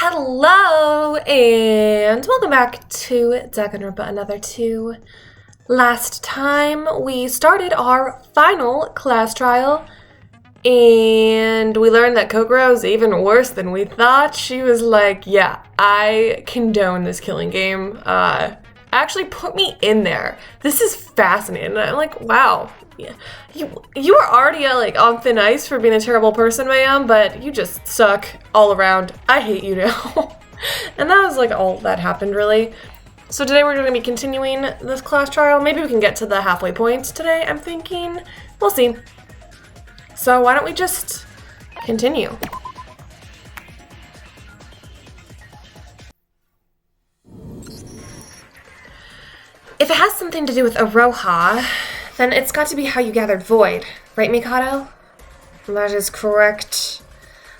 Hello, and welcome back to Danganronpa Another 2. Last time, we started our final class trial, and we learned that Kokoro is even worse than we thought. She was like, yeah, I condone this killing game. Actually put me in there. This is fascinating. And I'm like, wow. Yeah. You were already on thin ice for being a terrible person, ma'am, but you just suck all around. I hate you now. And that was all that happened, really. So today we're going to be continuing this class trial. Maybe we can get to the halfway point today, I'm thinking. We'll see. So why don't we just continue? If it has something to do with Aroha, then it's got to be how you gathered Void, right, Mikado? That is correct.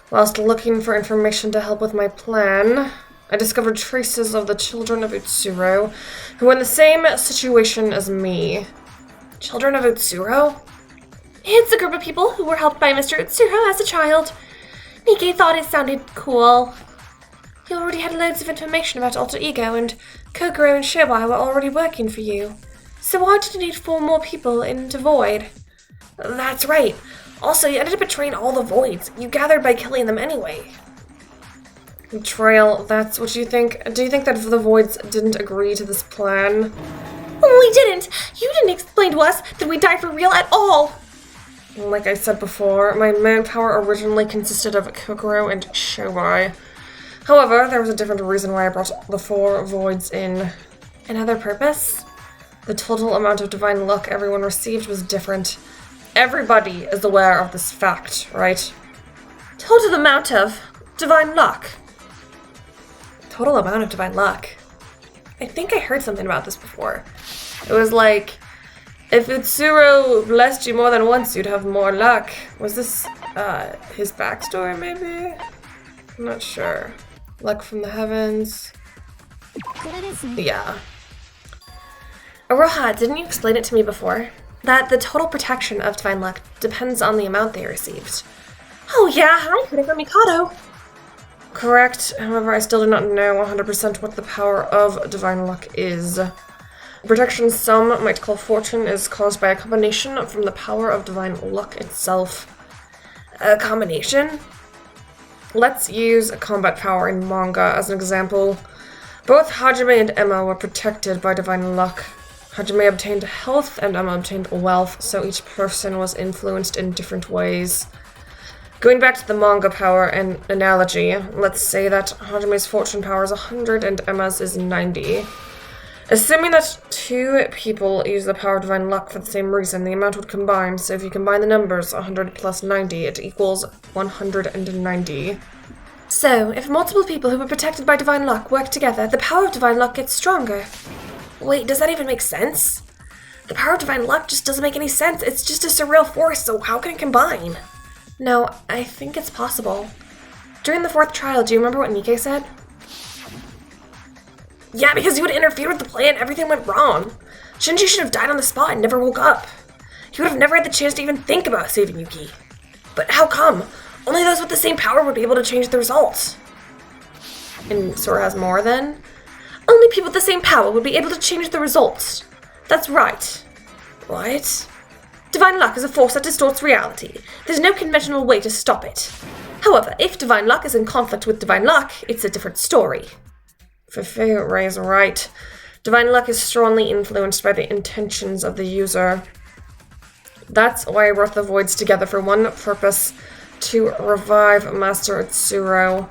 Whilst looking for information to help with my plan, I discovered traces of the children of Utsuro, who were in the same situation as me. Children of Utsuro? It's a group of people who were helped by Mr. Utsuro as a child. Nikkei thought it sounded cool. He already had loads of information about Alter Ego, and Kokoro and Shobai were already working for you. So why did you need 4 more people into Void? That's right. Also, you ended up betraying all the Voids you gathered by killing them anyway. Betrayal, that's what you think? Do you think that the Voids didn't agree to this plan? We didn't! You didn't explain to us that we died for real at all! Like I said before, my manpower originally consisted of Kokoro and Shobai. However, there was a different reason why I brought the 4 Voids in. Another purpose? The total amount of divine luck everyone received was different. Everybody is aware of this fact, right? Total amount of divine luck. Total amount of divine luck. I think I heard something about this before. It was like, if Utsuro blessed you more than once, you'd have more luck. Was this, his backstory, maybe? I'm not sure. Luck from the heavens. Yeah. Aroha, didn't you explain it to me before? That the total protection of divine luck depends on the amount they received. Oh yeah, I heard it from Mikado. Correct, however, I still do not know 100% what the power of divine luck is. The protection some might call fortune is caused by a combination from the power of divine luck itself. A combination? Let's use combat power in manga as an example. Both Hajime and Emma were protected by divine luck. Hajime obtained health and Emma obtained wealth, so each person was influenced in different ways. Going back to the manga power and analogy, let's say that Hajime's fortune power is 100 and Emma's is 90. Assuming that 2 people use the power of divine luck for the same reason, the amount would combine, so if you combine the numbers 100 plus 90, it equals 190. So, if multiple people who were protected by divine luck work together, the power of divine luck gets stronger. Wait, does that even make sense? The power of divine luck just doesn't make any sense. It's just a surreal force, so how can it combine? No, I think it's possible. During the 4th trial, do you remember what Nikkei said? Yeah, because you would interfere with the plan, everything went wrong. Shinji should have died on the spot and never woke up. He would have never had the chance to even think about saving Yuki. But how come? Only those with the same power would be able to change the results. And Sora has more then? Only people with the same power would be able to change the results. That's right. What? Divine luck is a force that distorts reality. There's no conventional way to stop it. However, if divine luck is in conflict with divine luck, it's a different story. Fefe is right. Divine luck is strongly influenced by the intentions of the user. That's why I brought the Voids together for one purpose, to revive Master Utsuro.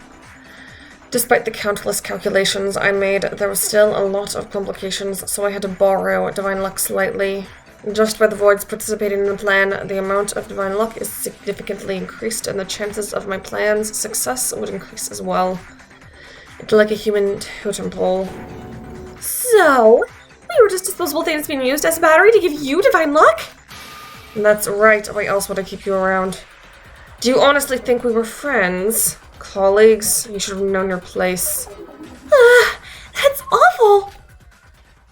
Despite the countless calculations I made, there was still a lot of complications, so I had to borrow divine luck slightly. Just by the Voids participating in the plan, the amount of divine luck is significantly increased, and the chances of my plan's success would increase as well. It's like a human totem pole. So, we were just disposable things being used as a battery to give you divine luck? That's right, why else would I keep you around? Do you honestly think we were friends? Colleagues? You should have known your place. That's awful!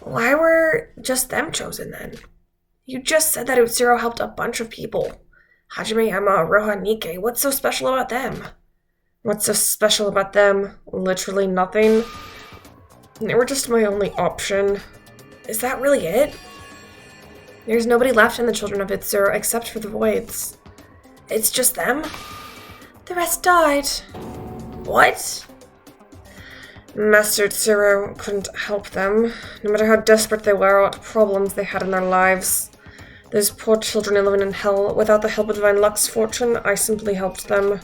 Why were just them chosen then? You just said that Utsuro helped a bunch of people. Hajime, Emma, Roha, Nikkei, what's so special about them? What's so special about them? Literally nothing. They were just my only option. Is that really it? There's nobody left in the Children of Itsuro except for the Voids. It's just them? The rest died. What? Master Itsuro couldn't help them, no matter how desperate they were or what problems they had in their lives. Those poor children living in hell, without the help of Divine Luck's fortune, I simply helped them.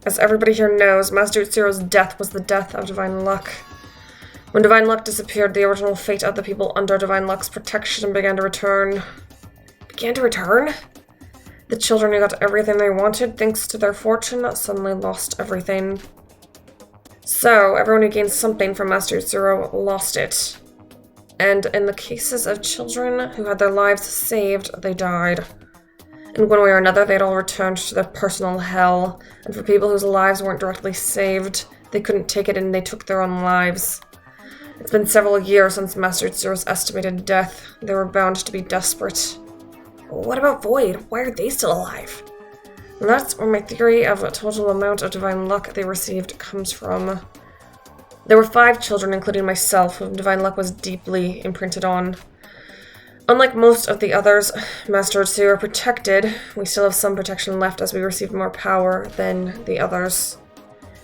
As everybody here knows, Master Utsuro's death was the death of Divine Luck. When Divine Luck disappeared, the original fate of the people under Divine Luck's protection began to return. Began to return? The children who got everything they wanted, thanks to their fortune, suddenly lost everything. So, everyone who gained something from Master Utsuro lost it. And in the cases of children who had their lives saved, they died. In one way or another, they'd all returned to their personal hell, and for people whose lives weren't directly saved, they couldn't take it and they took their own lives. It's been several years since Master Utsuro's estimated death. They were bound to be desperate. What about Void? Why are they still alive? And that's where my theory of a total amount of Divine Luck they received comes from. There were 5 children, including myself, whom Divine Luck was deeply imprinted on. Unlike most of the others, Master Utsuro protected. We still have some protection left as we received more power than the others.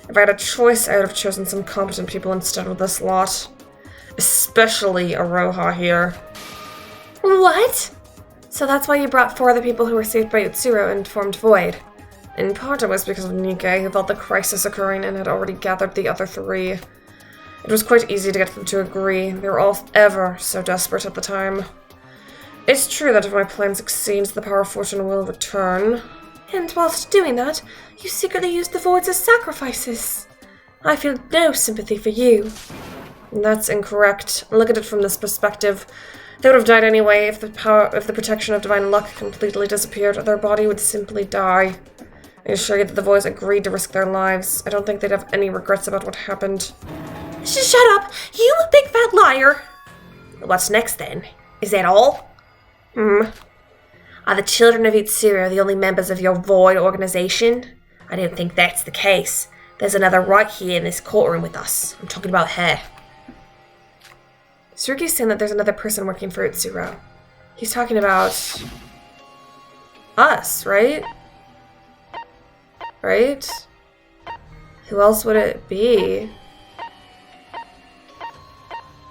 If I had a choice, I would have chosen some competent people instead of this lot. Especially Aroha here. What? So that's why you brought 4 of the people who were saved by Utsuro and formed Void. In part it was because of Nikkei, who felt the crisis occurring and had already gathered the other 3. It was quite easy to get them to agree. They were all ever so desperate at the time. It's true that if my plan succeeds, the power of fortune will return. And whilst doing that, you secretly used the Voids as sacrifices. I feel no sympathy for you. That's incorrect. Look at it from this perspective. They would have died anyway if the protection of Divine Luck completely disappeared. Their body would simply die. I assure you that the Voids agreed to risk their lives. I don't think they'd have any regrets about what happened. Shut up! You big fat liar! What's next then? Is that all? Are the children of Utsuro the only members of your Void organization? I don't think that's the case. There's another right here in this courtroom with us. I'm talking about her. Tsurugi's saying that there's another person working for Utsuro. He's talking about us, right? Right? Who else would it be?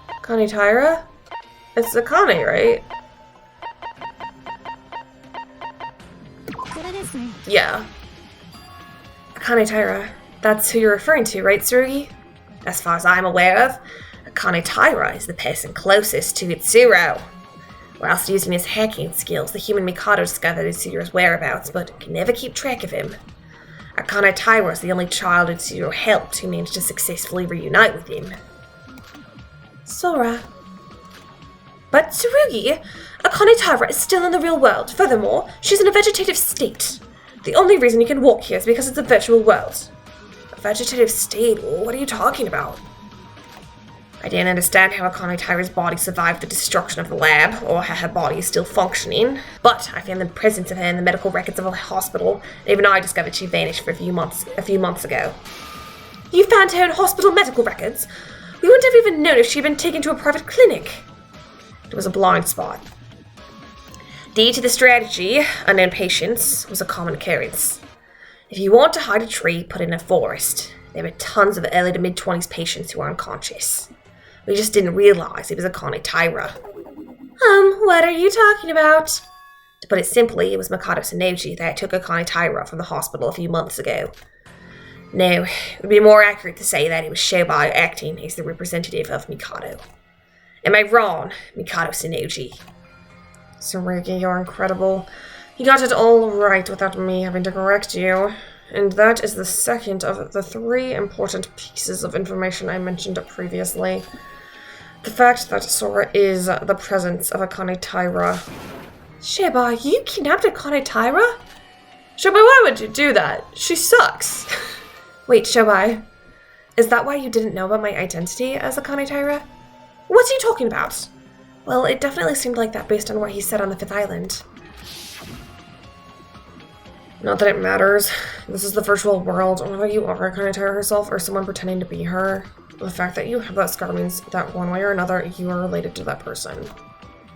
Akane Taira? It's Akane, right? Yeah. Akane Taira. That's who you're referring to, right, Tsurugi? As far as I'm aware of, Akane Taira is the person closest to Utsuro. Whilst using his hacking skills, the human Mikado discovered Utsuro's whereabouts, but can never keep track of him. Akane Taira is the only child Utsuro helped who managed to successfully reunite with him. Sora. But Tsurugi, Akane Taira is still in the real world. Furthermore, she's in a vegetative state. The only reason you can walk here is because it's a virtual world. A vegetative state? What are you talking about? I didn't understand how Akane Taira's body survived the destruction of the lab, or how her body is still functioning, but I found the presence of her in the medical records of a hospital, and even I discovered she vanished for a few months ago. You found her in hospital medical records? We wouldn't have even known if she'd been taken to a private clinic. It was a blind spot. Due to the strategy, unknown patients was a common occurrence. If you want to hide a tree, put it in a forest. There were tons of early to mid-20s patients who were unconscious. We just didn't realize it was Akane Taira. What are you talking about? To put it simply, it was Mikado Sonoji that took Akane Taira from the hospital a few months ago. No, it would be more accurate to say that it was Shobai acting as the representative of Mikado. Am I wrong, Mikado Sonoji? Tsurugi, you're incredible. You got it all right without me having to correct you. And that is the second of the 3 important pieces of information I mentioned previously. The fact that Sora is the presence of Akane Taira. Sheba, you kidnapped Akane Taira? Sheba, why would you do that? She sucks. Wait, Shobai, is that why you didn't know about my identity as Akane Taira? What's he talking about? Well, it definitely seemed like that based on what he said on the 5th island. Not that it matters. This is the virtual world. Whether you are Akane Taira herself or someone pretending to be her, the fact that you have that scar means that one way or another, you are related to that person.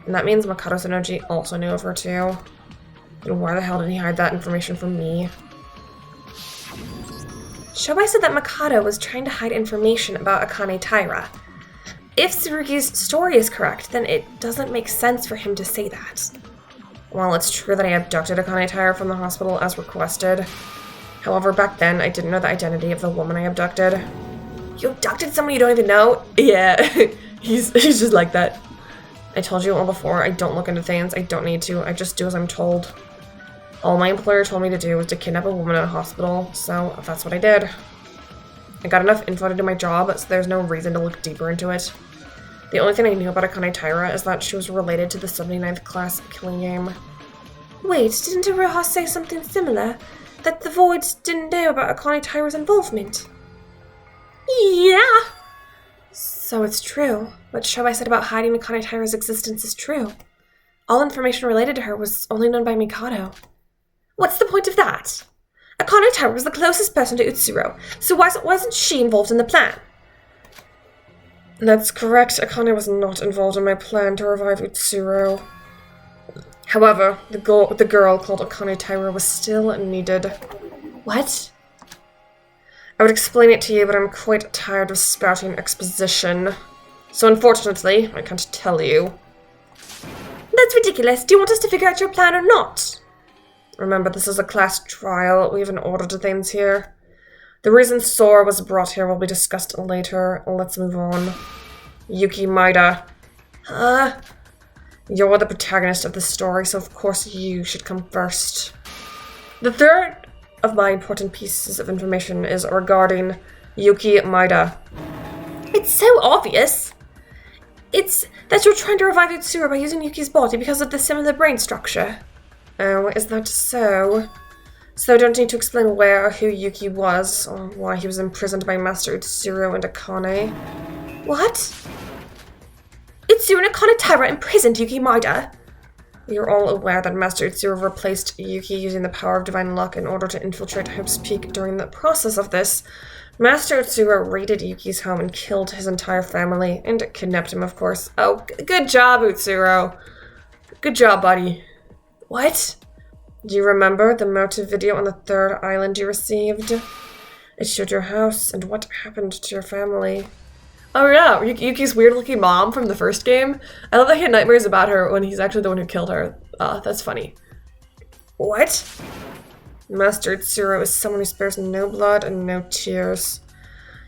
And that means Makoto Sonoji also knew of her too. And why the hell did he hide that information from me? Shobai said that Makoto was trying to hide information about Akane Taira. If Tsurugi's story is correct, then it doesn't make sense for him to say that. While it's true that I abducted Akane Taira from the hospital as requested, however, back then I didn't know the identity of the woman I abducted. You abducted someone you don't even know? Yeah, he's just like that. I told you all before, I don't look into things, I don't need to, I just do as I'm told. All my employer told me to do was to kidnap a woman in a hospital, so that's what I did. I got enough info to do my job, so there's no reason to look deeper into it. The only thing I knew about Akane Taira is that she was related to the 79th class killing game. Wait, didn't Iroha say something similar? That the Voids didn't know about Akane Taira's involvement? Yeah! So it's true. What Shobai said about hiding Akane Taira's existence is true. All information related to her was only known by Mikado. What's the point of that? Akane Taira was the closest person to Utsuro, so why wasn't she involved in the plan? That's correct. Akane was not involved in my plan to revive Utsuro. However, the girl called Akane Taira was still needed. What? I would explain it to you, but I'm quite tired of spouting exposition. So unfortunately, I can't tell you. That's ridiculous. Do you want us to figure out your plan or not? Remember, this is a class trial. We have an order to things here. The reason Sora was brought here will be discussed later. Let's move on. Yuki Maida. You're the protagonist of the story, so of course you should come first. The third of my important pieces of information is regarding Yuki Maida. It's so obvious. It's that you're trying to revive Utsuro by using Yuki's body because of the similar brain structure. Oh, is that so? So I don't need to explain where or who Yuki was, or why he was imprisoned by Master Utsuro and Akane. What? Utsuro and Akane Taira imprisoned Yuki Maida? You're all aware that Master Utsuro replaced Yuki using the power of Divine Luck in order to infiltrate Hope's Peak. During the process of this, Master Utsuro raided Yuki's home and killed his entire family, and kidnapped him, of course. Oh, good job, Utsuro. Good job, buddy. What? Do you remember the motive video on the third island you received? It showed your house and what happened to your family. Oh yeah, Yuki's weird-looking mom from the first game. I love that he had nightmares about her when he's actually the one who killed her. That's funny. What? Master Utsuro is someone who spares no blood and no tears.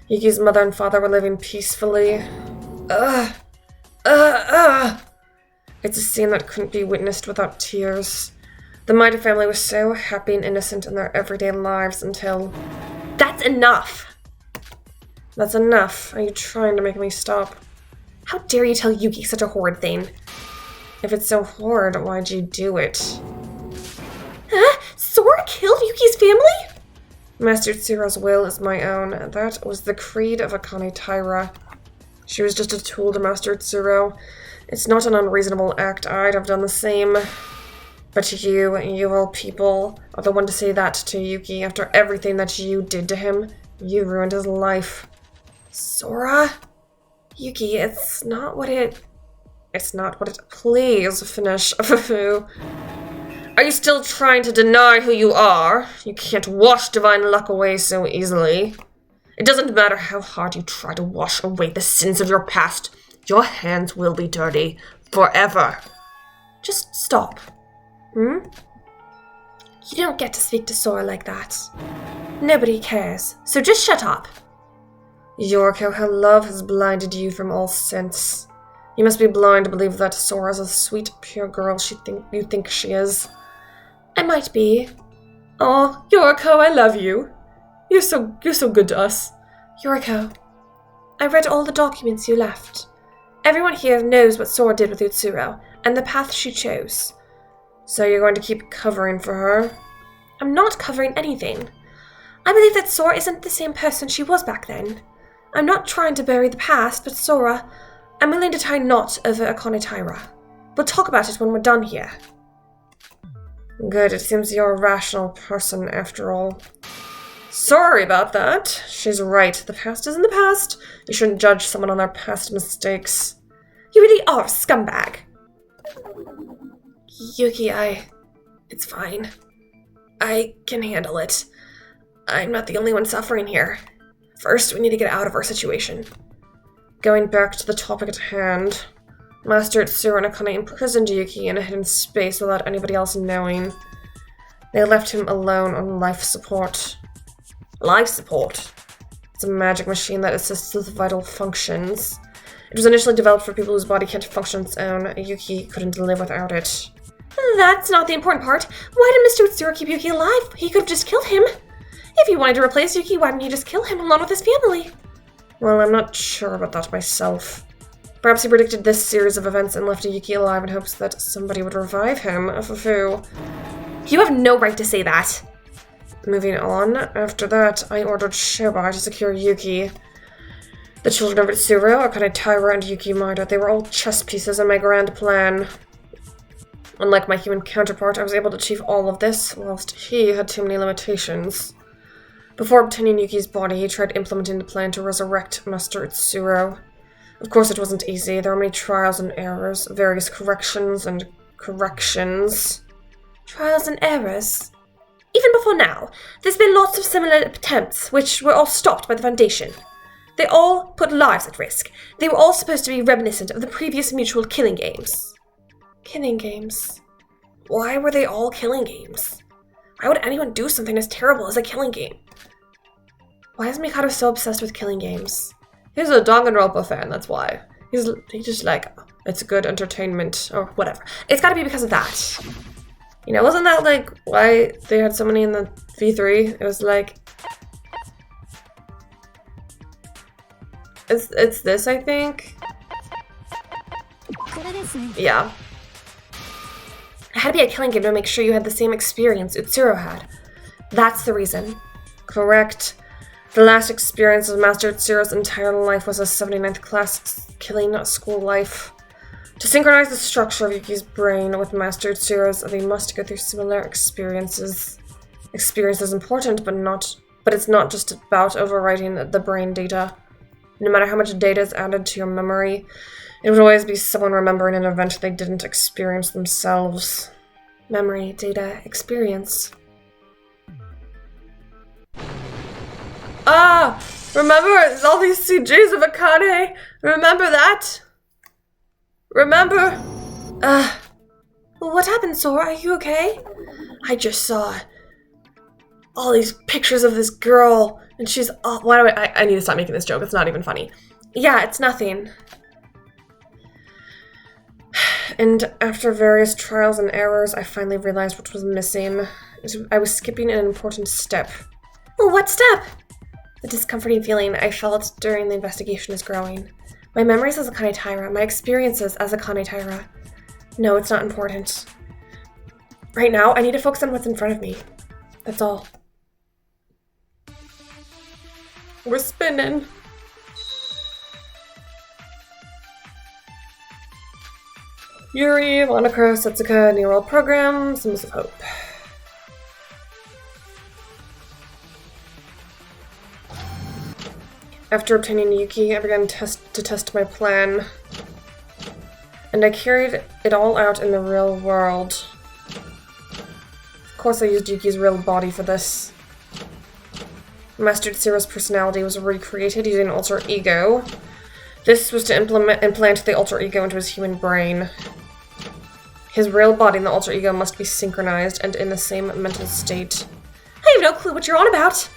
Yuki's mother and father were living peacefully. It's a scene that couldn't be witnessed without tears. The Maida family was so happy and innocent in their everyday lives until... That's enough! That's enough. Are you trying to make me stop? How dare you tell Yuki such a horrid thing? If it's so horrid, why'd you do it? Huh? Sora killed Yuki's family? Master Tsuru's will is my own. That was the creed of Akane Taira. She was just a tool to Master Tsuru. It's not an unreasonable act. I'd have done the same. But you of all people, are the one to say that to Yuki after everything that you did to him. You ruined his life. Sora? Yuki, it's not what it... Please finish. Are you still trying to deny who you are? You can't wash divine luck away so easily. It doesn't matter how hard you try to wash away the sins of your past. Your hands will be dirty forever. Just stop. You don't get to speak to Sora like that. Nobody cares, so just shut up. Yoriko, how love has blinded you from all sense. You must be blind to believe that Sora's a sweet, pure girl you think she is. I might be. Oh, Yoriko, I love you. You're so good to us. Yoriko, I read all the documents you left. Everyone here knows what Sora did with Utsuro, and the path she chose. So you're going to keep covering for her? I'm not covering anything. I believe that Sora isn't the same person she was back then. I'm not trying to bury the past, but Sora, I'm willing to tie a knot over Akane Taira. We'll talk about it when we're done here. Good, it seems you're a rational person after all. Sorry about that. She's right. The past is in the past. You shouldn't judge someone on their past mistakes. You really are a scumbag. Yuki, it's fine. I can handle it. I'm not the only one suffering here. First, we need to get out of our situation. Going back to the topic at hand, Master Tsuru and Akane imprisoned Yuki in a hidden space without anybody else knowing. They left him alone on life support. Life support? It's a magic machine that assists with vital functions. It was initially developed for people whose body can't function on its own. Yuki couldn't live without it. That's not the important part. Why did Mr. Tsuru keep Yuki alive? He could have just killed him. If he wanted to replace Yuki, why didn't he just kill him along with his family? Well, I'm not sure about that myself. Perhaps he predicted this series of events and left Yuki alive in hopes that somebody would revive him. Fufu. You have no right to say that. Moving on, after that, I ordered Shobai to secure Yuki. The children of Itsuru, Akane Taira, and Yuki Maida, they were all chess pieces in my grand plan. Unlike my human counterpart, I was able to achieve all of this, whilst he had too many limitations. Before obtaining Yuki's body, he tried implementing the plan to resurrect Master Itsuru. Of course, it wasn't easy. There were many trials and errors, various corrections and corrections. Trials and errors? Even before now, there's been lots of similar attempts, which were all stopped by the Foundation. They all put lives at risk. They were all supposed to be reminiscent of the previous mutual killing games. Killing games? Why were they all killing games? Why would anyone do something as terrible as a killing game? Why is Mikado so obsessed with killing games? He's a Danganronpa fan, that's why. He's just like, it's good entertainment, or whatever. It's gotta be because of that. You know, wasn't that like why they had so many in the V3? It was like... It's this, I think? Yeah. It had to be a killing game to make sure you had the same experience Utsuro had. That's the reason. Correct. The last experience of Master Utsuro's entire life was a 79th class killing school life. To synchronize the structure of Yuki's brain with Master Utsuro's, they must go through similar experiences. Experience is important, but it's not just about overwriting the brain data. No matter how much data is added to your memory, it would always be someone remembering an event they didn't experience themselves. Memory, data, experience. Ah! Remember all these CGs of Akane? Remember that? Remember? What happened, Sora? Are you okay? I just saw all these pictures of this girl, and she's... why do I need to stop making this joke. It's not even funny. Yeah, it's nothing. And after various trials and errors, I finally realized what was missing. I was skipping an important step. Well, what step? The discomforting feeling I felt during the investigation is growing. My memories as Akane Taira, my experiences as Akane Taira. No, it's not important. Right now, I need to focus on what's in front of me. That's all. We're spinning. Yuri, Monaco, Setsuka, New World Program, Symbols of Hope. After obtaining Yuki, I began to test my plan. And I carried it all out in the real world. Of course I used Yuki's real body for this. Master Tsuru's personality was recreated using an alter ego. This was to implant the alter ego into his human brain. His real body and the alter ego must be synchronized and in the same mental state. I have no clue what you're on about!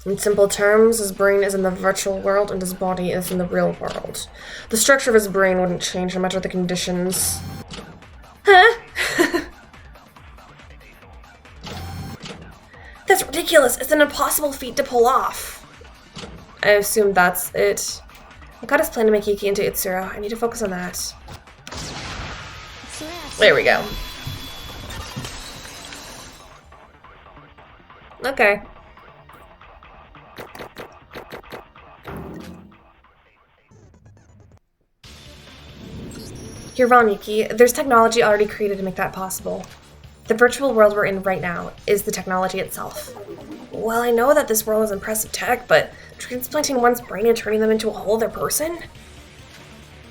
In simple terms, his brain is in the virtual world and his body is in the real world. The structure of his brain wouldn't change no matter the conditions. Huh? That's ridiculous! It's an impossible feat to pull off! I assume that's it. I got his plan to make Yuki into Itsura. I need to focus on that. There we go. Okay. You're wrong, Yuki. There's technology already created to make that possible. The virtual world we're in right now is the technology itself. Well, I know that this world is impressive tech, but transplanting one's brain and turning them into a whole other person?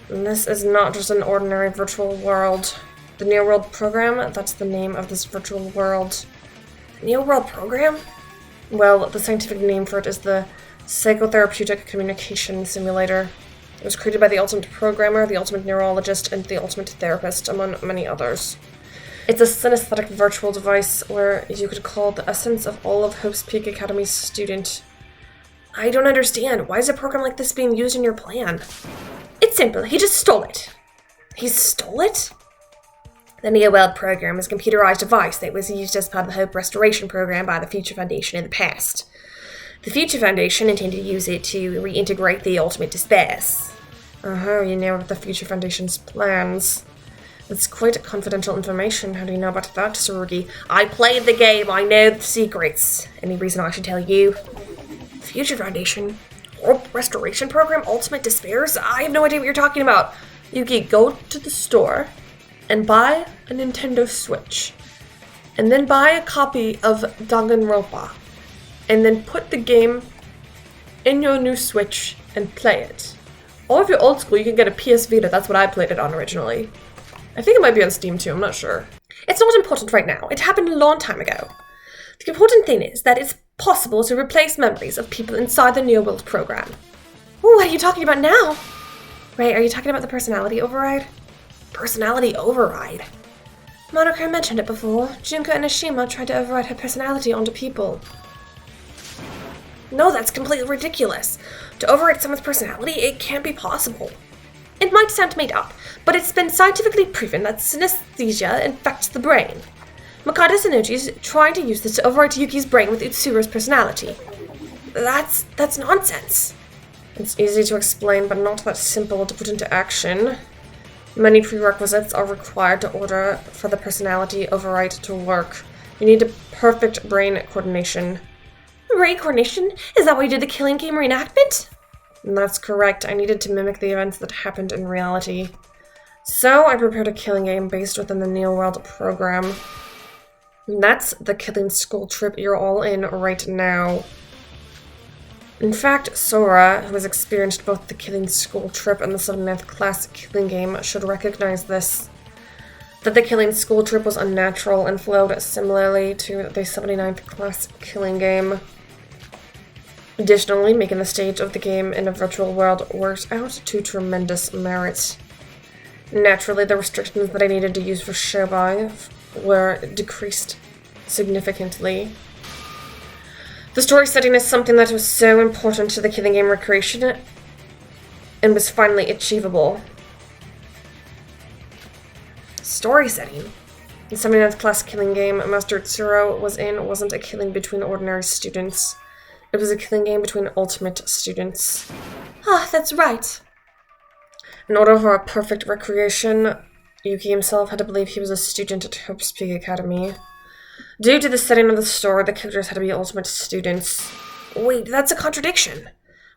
And this is not just an ordinary virtual world. The Neo World Program, that's the name of this virtual world. Neo World Program? Well, the scientific name for it is the Psychotherapeutic Communication Simulator. It was created by the ultimate programmer, the ultimate neurologist, and the ultimate therapist, among many others. It's a synesthetic virtual device where you could call the essence of all of Hope's Peak Academy's student. I don't understand. Why is a program like this being used in your plan? It's simple. He just stole it. He stole it? The Neo World Program is a computerized device that was used as part of the Hope Restoration Program by the Future Foundation in the past. The Future Foundation intended to use it to reintegrate the Ultimate to space. Oh, you know about the Future Foundation's plans. It's quite confidential information. How do you know about that, Tsurugi? I played the game. I know the secrets. Any reason I should tell you? Future Foundation? Hope Restoration Program? Ultimate Despairs? I have no idea what you're talking about. Yuki, go to the store and buy a Nintendo Switch. And then buy a copy of Danganronpa. And then put the game in your new Switch and play it. Or if you're old school, you can get a PS Vita. That's what I played it on originally. I think it might be on Steam too, I'm not sure. It's not important right now. It happened a long time ago. The important thing is that it's possible to replace memories of people inside the Neo World Program. Ooh, what are you talking about now? Right, are you talking about the personality override? Personality override? Monokuma mentioned it before. Junko Enoshima tried to override her personality onto people. No, that's completely ridiculous. To override someone's personality, it can't be possible. It might sound made up, but it's been scientifically proven that synesthesia infects the brain. Makoto Sanuchi's trying to use this to override Yuki's brain with Utsuru's personality. That's nonsense. It's easy to explain, but not that simple to put into action. Many prerequisites are required to order for the personality override to work. You need a perfect brain coordination. Brain coordination? Is that why you did the Killing Game reenactment? That's correct. I needed to mimic the events that happened in reality. So I prepared a killing game based within the Neo World Program. That's the killing school trip you're all in right now. In fact, Sora, who has experienced both the killing school trip and the 79th class killing game, should recognize this. That the killing school trip was unnatural and flowed similarly to the 79th class killing game. Additionally, making the stage of the game in a virtual world worked out to tremendous merit. Naturally, the restrictions that I needed to use for Shobai were decreased significantly. The story setting is something that was so important to the killing game recreation and was finally achievable. Story setting? The 79th class killing game Master Tsuro was in wasn't a killing between ordinary students. It was a killing game between ultimate students. Ah, that's right. In order for a perfect recreation, Yuki himself had to believe he was a student at Hope's Peak Academy. Due to the setting of the story, the characters had to be ultimate students. Wait, that's a contradiction.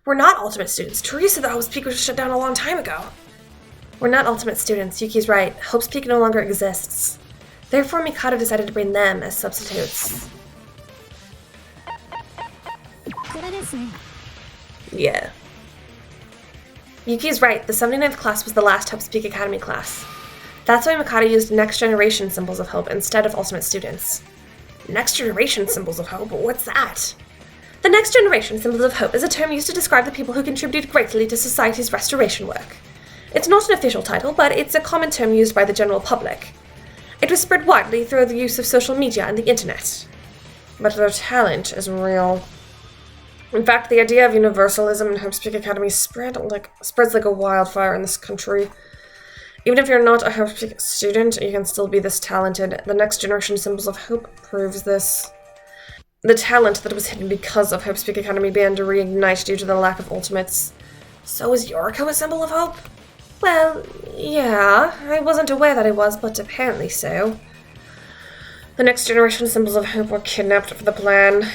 We're not ultimate students. Teresa said that Hope's Peak was shut down a long time ago. We're not ultimate students. Yuki's right. Hope's Peak no longer exists. Therefore, Mikado decided to bring them as substitutes. Yeah. Yuki's right. The 79th class was the last Hope's Peak Academy class. That's why Mikado used Next Generation Symbols of Hope instead of Ultimate Students. Next Generation Symbols of Hope? What's that? The Next Generation Symbols of Hope is a term used to describe the people who contributed greatly to society's restoration work. It's not an official title, but it's a common term used by the general public. It was spread widely through the use of social media and the internet. But their talent is real. In fact, the idea of universalism in Hope's Peak Academy spreads like a wildfire in this country. Even if you're not a Hope's Peak student, you can still be this talented. The Next Generation Symbols of Hope proves this. The talent that was hidden because of Hope's Peak Academy began to reignite due to the lack of ultimates. So is Yoriko a symbol of hope? Well, yeah, I wasn't aware that it was, but apparently so. The Next Generation Symbols of Hope were kidnapped for the plan.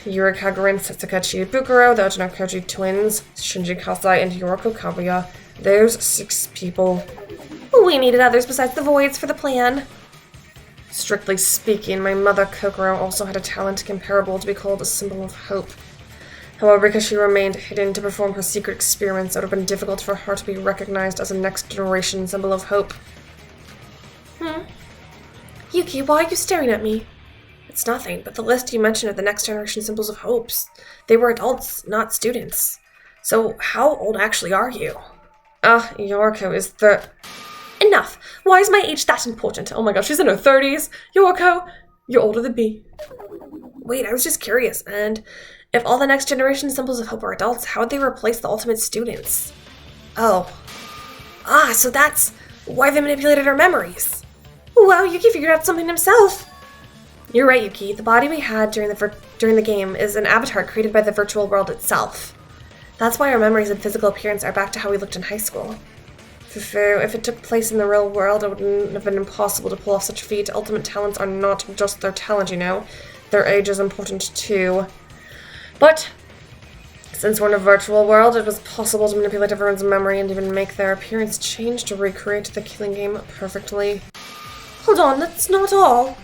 Yuri Kagura, Setsuka Chiibukuro, the Ojinokoji twins, Shinji Kasai, and Yoriko Kabuya. There's 6 people. We needed others besides the voids for the plan. Strictly speaking, my mother, Kokoro, also had a talent comparable to be called a symbol of hope. However, because she remained hidden to perform her secret experiments, it would have been difficult for her to be recognized as a next-generation symbol of hope. Yuki, why are you staring at me? It's nothing, but the list you mentioned of the next-generation symbols of hopes. They were adults, not students. So, how old actually are you? Yoriko is Enough! Why is my age that important? Oh my gosh, she's in her 30s. Yoriko, you're older than me. Wait, I was just curious, and if all the next generation symbols of hope are adults, how would they replace the ultimate students? Oh. So that's why they manipulated our memories. Wow, Yuki figured out something himself. You're right, Yuki. The body we had during the game is an avatar created by the virtual world itself. That's why our memories and physical appearance are back to how we looked in high school. If it took place in the real world, it wouldn't have been impossible to pull off such a feat. Ultimate talents are not just their talent, you know. Their age is important too. But since we're in a virtual world, it was possible to manipulate everyone's memory and even make their appearance change to recreate the killing game perfectly. Hold on, that's not all.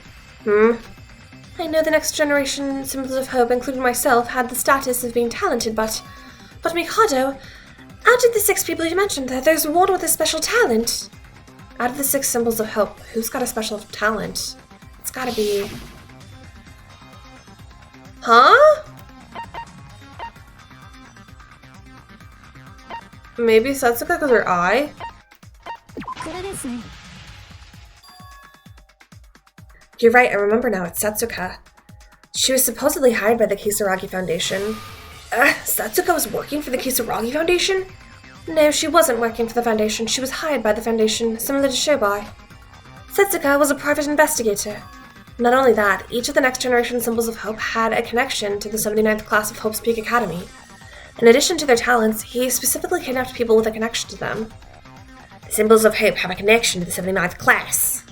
I know the next generation symbols of hope, including myself, had the status of being talented, but Mikado, out of the 6 people you mentioned there's one with a special talent. Out of the 6 symbols of hope, who's got a special talent? It's gotta be... Huh? Maybe Satsuka because her eye? You're right, I remember now, it's Satsuka. She was supposedly hired by the Kisaragi Foundation. Satsuka was working for the Kisaragi Foundation? No, she wasn't working for the Foundation. She was hired by the Foundation, similar to Shobai. Satsuka was a private investigator. Not only that, each of the next generation symbols of hope had a connection to the 79th class of Hope's Peak Academy. In addition to their talents, he specifically kidnapped people with a connection to them. The symbols of hope have a connection to the 79th class.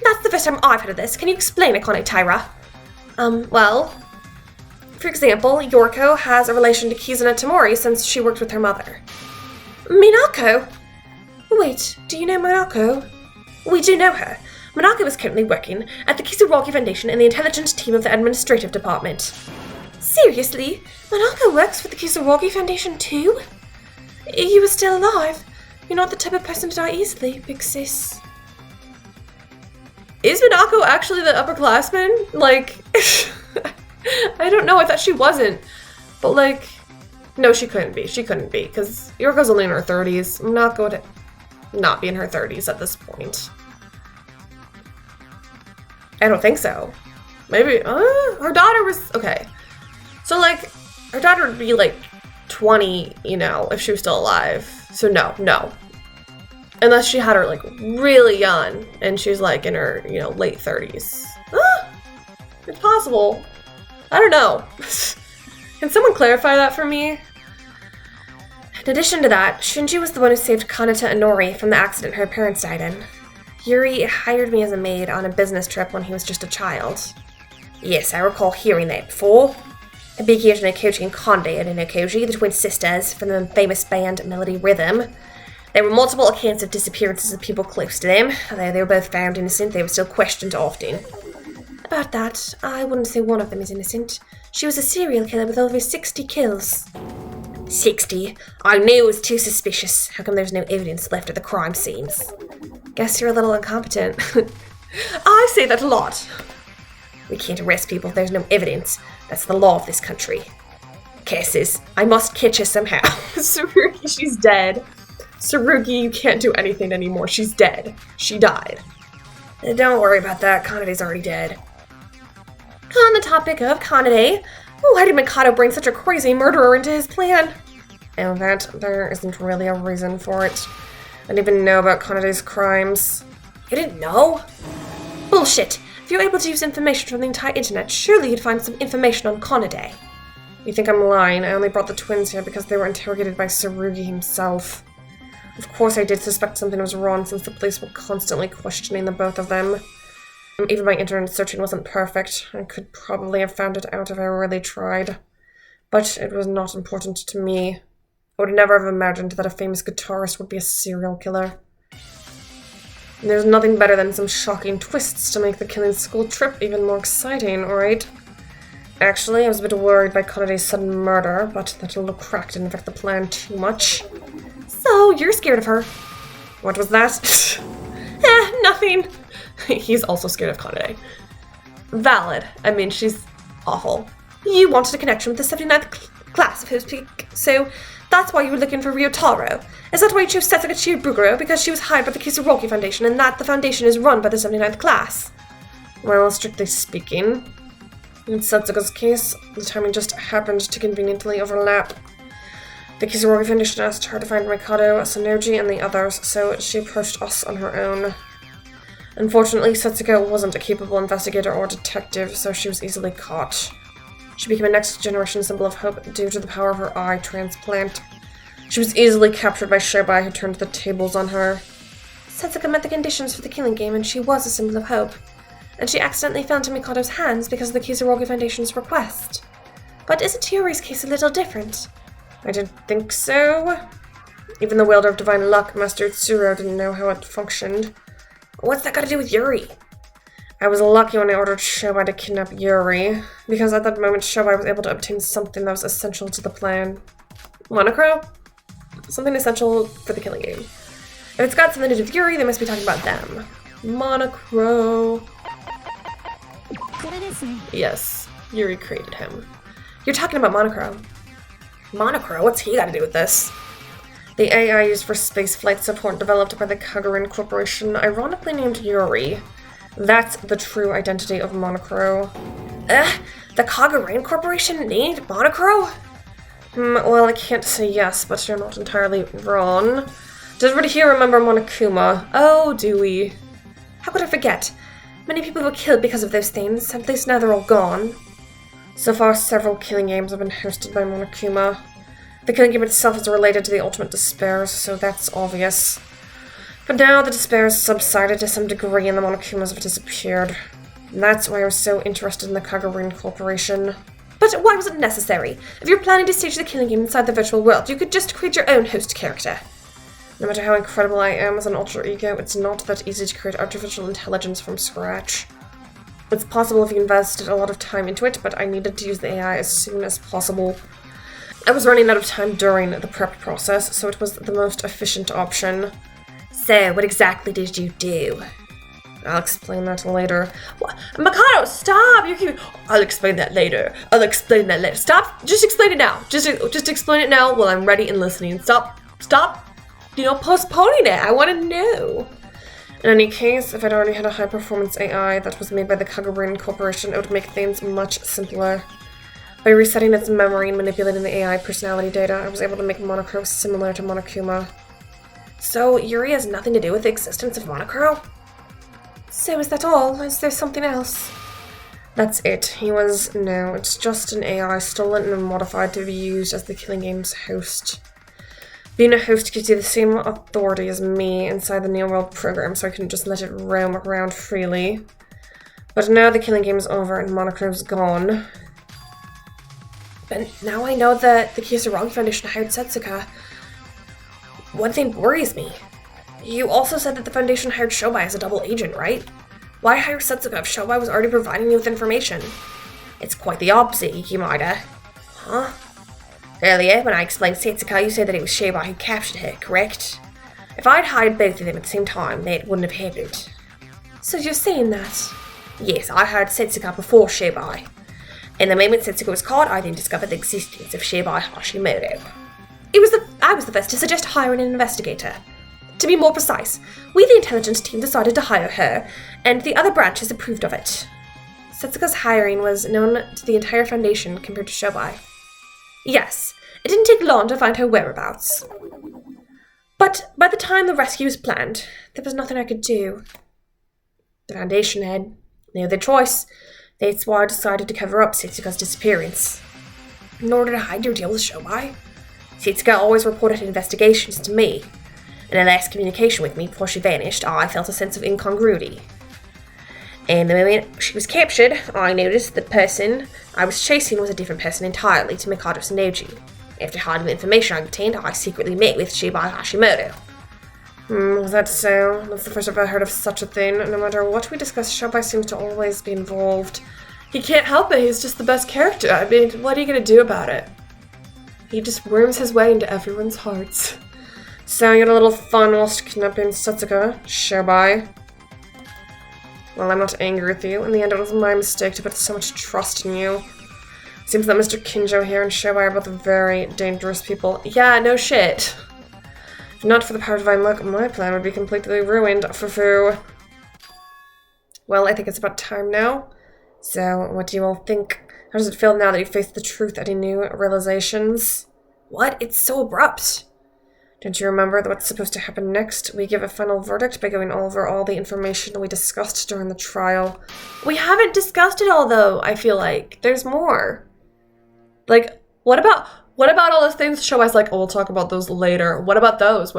That's the first time I've heard of this. Can you explain it, Kone Taira? Well, for example, Yoriko has a relation to Kizuna Tamori since she worked with her mother. Minako? Wait, do you know Minako? We do know her. Minako is currently working at the Kisaragi Foundation in the intelligence team of the administrative department. Seriously? Minako works for the Kisaragi Foundation too? You were still alive. You're not the type of person to die easily, big sis. Is Minako actually the upperclassman? Like, I don't know, I thought she wasn't. But like, no, she couldn't be. She couldn't be, because Yoriko's only in her 30s. Minako would not be in her 30s at this point. I don't think so. Maybe, her daughter was, okay. So like, her daughter would be like 20, you know, if she was still alive. So no. Unless she had her like really young and she's like in her, you know, late 30s. It's possible. I don't know. Can someone clarify that for me? In addition to that, Shinji was the one who saved Kanata and Nori from the accident her parents died in. Yuri hired me as a maid on a business trip when he was just a child. Yes, I recall hearing that before. Abiki Nokoji and Konde Nokoji, the twin sisters from the famous band Melody Rhythm. There were multiple accounts of disappearances of people close to them. Although they were both found innocent, they were still questioned often. About that, I wouldn't say one of them is innocent. She was a serial killer with over 60 kills. 60? I knew it was too suspicious. How come there's no evidence left at the crime scenes? Guess you're a little incompetent. I say that a lot. We can't arrest people if there's no evidence. That's the law of this country. Kisses. I must catch her somehow. Tsurugi, she's dead. Tsurugi, you can't do anything anymore. She's dead. She died. Don't worry about that. Kanade's already dead. On the topic of Kanade, why did Mikado bring such a crazy murderer into his plan? And that there isn't really a reason for it. I didn't even know about Kanade's crimes. You didn't know? Bullshit. If you're able to use information from the entire internet, surely you'd find some information on Kanade. You think I'm lying? I only brought the twins here because they were interrogated by Tsurugi himself. Of course I did suspect something was wrong since the police were constantly questioning the both of them. Even my internet searching wasn't perfect. I could probably have found it out if I really tried. But it was not important to me. I would never have imagined that a famous guitarist would be a serial killer. There's nothing better than some shocking twists to make the killing school trip even more exciting, alright? Actually, I was a bit worried by Kanade's sudden murder, but that little crack didn't affect the plan too much. So, you're scared of her. What was that? Nothing. He's also scared of Kanade. Valid. I mean, she's awful. You wanted a connection with the 79th class of Who's Peak, so that's why you were looking for Ryotaro. Is that why you chose Setsuka Chiribuguro? Because she was hired by the Kisaragi Foundation, and that the foundation is run by the 79th class? Well, strictly speaking, in Setsuka's case, the timing just happened to conveniently overlap. The Kisaragi Foundation asked her to find Mikado, Sonoji, and the others, so she approached us on her own. Unfortunately, Setsuka wasn't a capable investigator or detective, so she was easily caught. She became a next-generation symbol of hope due to the power of her eye transplant. She was easily captured by Shobai, who turned the tables on her. Setsuka met the conditions for the killing game, and she was a symbol of hope. And she accidentally fell into Mikado's hands because of the Kisaragi Foundation's request. But isn't Yuri's case a little different? I didn't think so. Even the wielder of divine luck, Master Tsuro, didn't know how it functioned. What's that got to do with Yuri? I was lucky when I ordered Shobai to kidnap Yuri, because at that moment Shobai was able to obtain something that was essential to the plan. Monochrome? Something essential for the killing game. If it's got something to do with Yuri, they must be talking about them. Monochrome. Yes, Yuri created him. You're talking about Monochrome. Monochrome? What's he got to do with this? The AI used for spaceflight support developed by the Kagarin Corporation, ironically named Yuri. That's the true identity of Monochrome. The Kagarin Corporation named Monochrome? Well, I can't say yes, but you're not entirely wrong. Does everybody here remember Monokuma? Oh, do we? How could I forget? Many people were killed because of those things, at least now they're all gone. So far, several killing games have been hosted by Monokuma. The killing game itself is related to the Ultimate Despairs, so that's obvious. But now the Despairs subsided to some degree and the Monokumas have disappeared. And that's why I was so interested in the Kagarin Corporation. But why was it necessary? If you're planning to stage the killing game inside the virtual world, you could just create your own host character. No matter how incredible I am as an alter ego, it's not that easy to create artificial intelligence from scratch. It's possible if you invested a lot of time into it, but I needed to use the AI as soon as possible. I was running out of time during the prep process, so it was the most efficient option. So, what exactly did you do? I'll explain that later. What? Mikado, stop! I'll explain that later. Stop! Just explain it now. Just explain it now while I'm ready and listening. Stop! Postponing it. I want to know. In any case, if I'd already had a high-performance AI that was made by the Kagarin Corporation, it would make things much simpler. By resetting its memory and manipulating the AI personality data, I was able to make Monochrome similar to Monokuma. So, Yuri has nothing to do with the existence of Monochrome? So is that all? Is there something else? That's it. No, it's just an AI stolen and modified to be used as the killing game's host. Being a host gives you the same authority as me inside the Neo World program, so I couldn't just let it roam around freely. But now the killing game is over and Monochrome's gone. But now I know that the Kisaragi Foundation hired Setsuka. One thing worries me. You also said that the Foundation hired Shobai as a double agent, right? Why hire Setsuka if Shobai was already providing you with information? It's quite the opposite, Yukimada. Huh? Earlier, when I explained Setsuka, you said that it was Shobai who captured her, correct? If I'd hired both of them at the same time, then it wouldn't have happened. So you're saying that? Yes, I hired Setsuka before Shobai. And the moment Setsuka was caught, I then discovered the existence of Shobai Hashimoto. I was the first to suggest hiring an investigator. To be more precise, we the intelligence team decided to hire her, and the other branches approved of it. Setsuka's hiring was known to the entire Foundation compared to Shobai. Yes, it didn't take long to find her whereabouts. But by the time the rescue was planned, there was nothing I could do. The Foundation had no other choice. That's why I decided to cover up Setsuka's disappearance. In order to hide your deal with Shobai, Setsuka always reported investigations to me. In her last communication with me before she vanished, I felt a sense of incongruity. And the moment she was captured, I noticed the person I was chasing was a different person entirely to Mikado Sonoji. After hiding the information I obtained, I secretly met with Shobai Hashimoto. Was that so? That's the first I've ever heard of such a thing. No matter what we discuss, Shobai seems to always be involved. He can't help it, he's just the best character. I mean, what are you gonna do about it? He just worms his way into everyone's hearts. So you had a little fun whilst kidnapping Setsuka, Shobai. Well, I'm not angry with you. In the end, it was my mistake to put so much trust in you. Seems that Mr. Kinjo here and Shobai are both very dangerous people. Yeah, no shit. If not for the power of divine luck, my plan would be completely ruined. Foo-foo. Well, I think it's about time now. So, what do you all think? How does it feel now that you face the truth? Any new realizations? What? It's so abrupt. Don't you remember what's supposed to happen next? We give a final verdict by going over all the information we discussed during the trial. We haven't discussed it all, though, I feel like. There's more. Like, what about all those things Showai's like, oh, we'll talk about those later. What about those?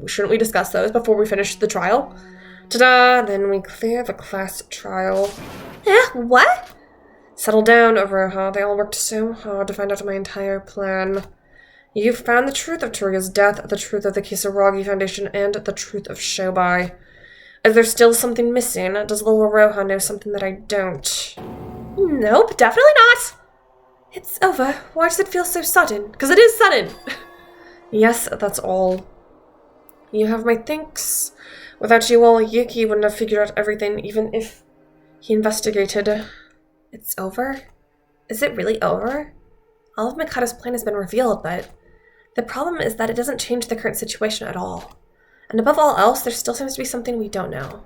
Shouldn't we discuss those before we finish the trial? Ta-da! Then we clear the class trial. What? Settle down, Oroha. They all worked so hard to find out my entire plan. You've found the truth of Toria's death, the truth of the Kisaragi Foundation, and the truth of Shobai. Is there still something missing? Does little Oroha know something that I don't? Nope, definitely not! It's over. Why does it feel so sudden? Because it is sudden! Yes, that's all. You have my thanks. Without you all, Yuki wouldn't have figured out everything, even if he investigated. It's over? Is it really over? All of Mikado's plan has been revealed, but the problem is that it doesn't change the current situation at all. And above all else, there still seems to be something we don't know.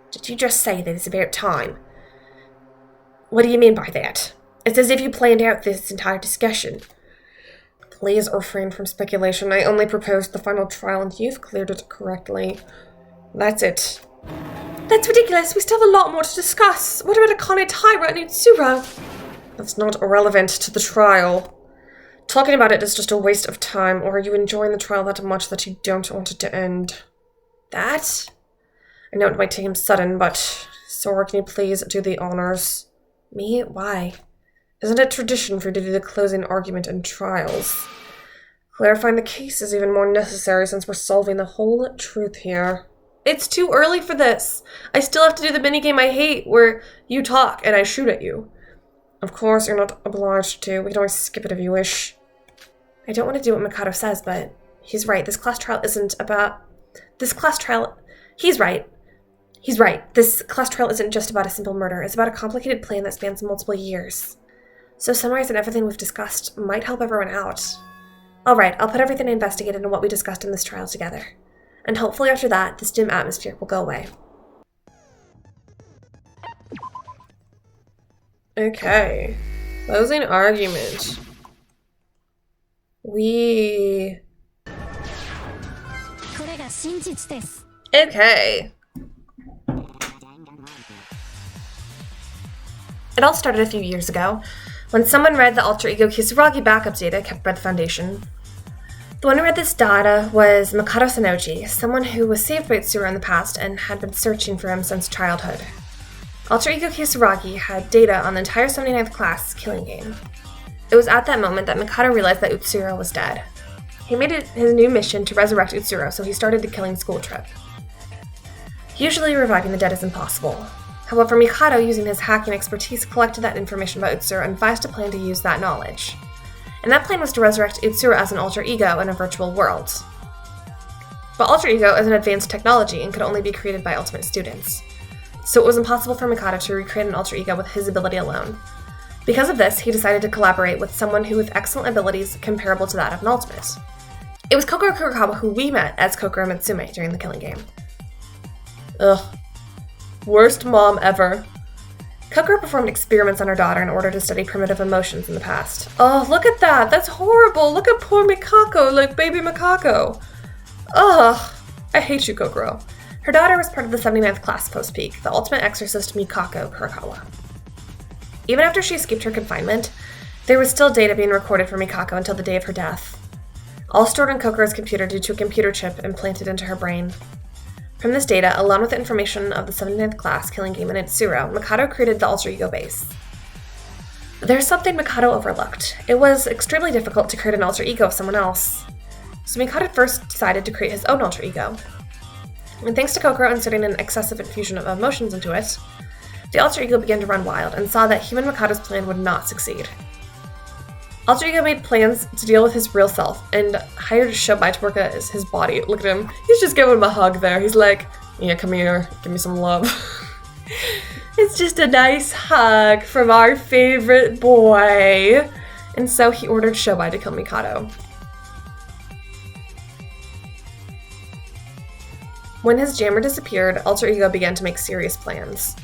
Did you just say that it's about time? What do you mean by that? It's as if you planned out this entire discussion. Please refrain from speculation. I only proposed the final trial and you've cleared it correctly. That's it. That's ridiculous. We still have a lot more to discuss. What about Akane, Taira, and Utsuro? That's not irrelevant to the trial. Talking about it is just a waste of time, or are you enjoying the trial that much that you don't want it to end? That? I know it might seem sudden, but Sora, can you please do the honors? Me? Why? Isn't it tradition for you to do the closing argument in trials? Clarifying the case is even more necessary since we're solving the whole truth here. It's too early for this. I still have to do the minigame I hate, where you talk and I shoot at you. Of course, you're not obliged to. We can always skip it if you wish. I don't want to do what Mikado says, but he's right. This class trial isn't about... He's right. He's right. This class trial isn't just about a simple murder. It's about a complicated plan that spans multiple years. So summarizing everything we've discussed might help everyone out. Alright, I'll put everything I investigated and what we discussed in this trial together. And hopefully after that, this dim atmosphere will go away. Okay. Closing argument. Okay. It all started a few years ago, when someone read the Alter Ego Kisaragi backup data kept by the Foundation. The one who read this data was Mikado Sanoji, someone who was saved by Utsuro in the past and had been searching for him since childhood. Alter Ego Kisaragi had data on the entire 79th class killing game. It was at that moment that Mikado realized that Utsuro was dead. He made it his new mission to resurrect Utsuro, so he started the killing school trip. Usually reviving the dead is impossible. However, Mikado, using his hacking expertise, collected that information about Utsuro and devised a plan to use that knowledge. And that plan was to resurrect Utsuro as an alter ego in a virtual world. But alter ego is an advanced technology and could only be created by Ultimate students. So it was impossible for Mikado to recreate an alter ego with his ability alone. Because of this, he decided to collaborate with someone who with excellent abilities comparable to that of an Ultimate. It was Kokoro Kurokawa who we met as Kokoro Mitsume during the killing game. Ugh. Worst mom ever. Kokoro performed experiments on her daughter in order to study primitive emotions in the past. Oh, look at that! That's horrible! Look at poor Mikako, like baby Mikako! Ugh! I hate you, Kokoro. Her daughter was part of the 79th class post-peak, the ultimate exorcist Mikako Kurokawa. Even after she escaped her confinement, there was still data being recorded for Mikako until the day of her death. All stored in Kokoro's computer due to a computer chip implanted into her brain. From this data, along with the information of the 79th class killing game in Utsuro, Mikado created the alter ego base. But there's something Mikado overlooked. It was extremely difficult to create an alter ego of someone else. So Mikado first decided to create his own alter ego. And thanks to Kokoro inserting an excessive infusion of emotions into it, the alter ego began to run wild and saw that human Mikado's plan would not succeed. Alter ego made plans to deal with his real self and hired Shobai to work as his body. Look at him. He's just giving him a hug there. He's like, yeah, come here. Give me some love. It's just a nice hug from our favorite boy. And so he ordered Shobai to kill Mikado. When his jammer disappeared, Alter Ego began to make serious plans.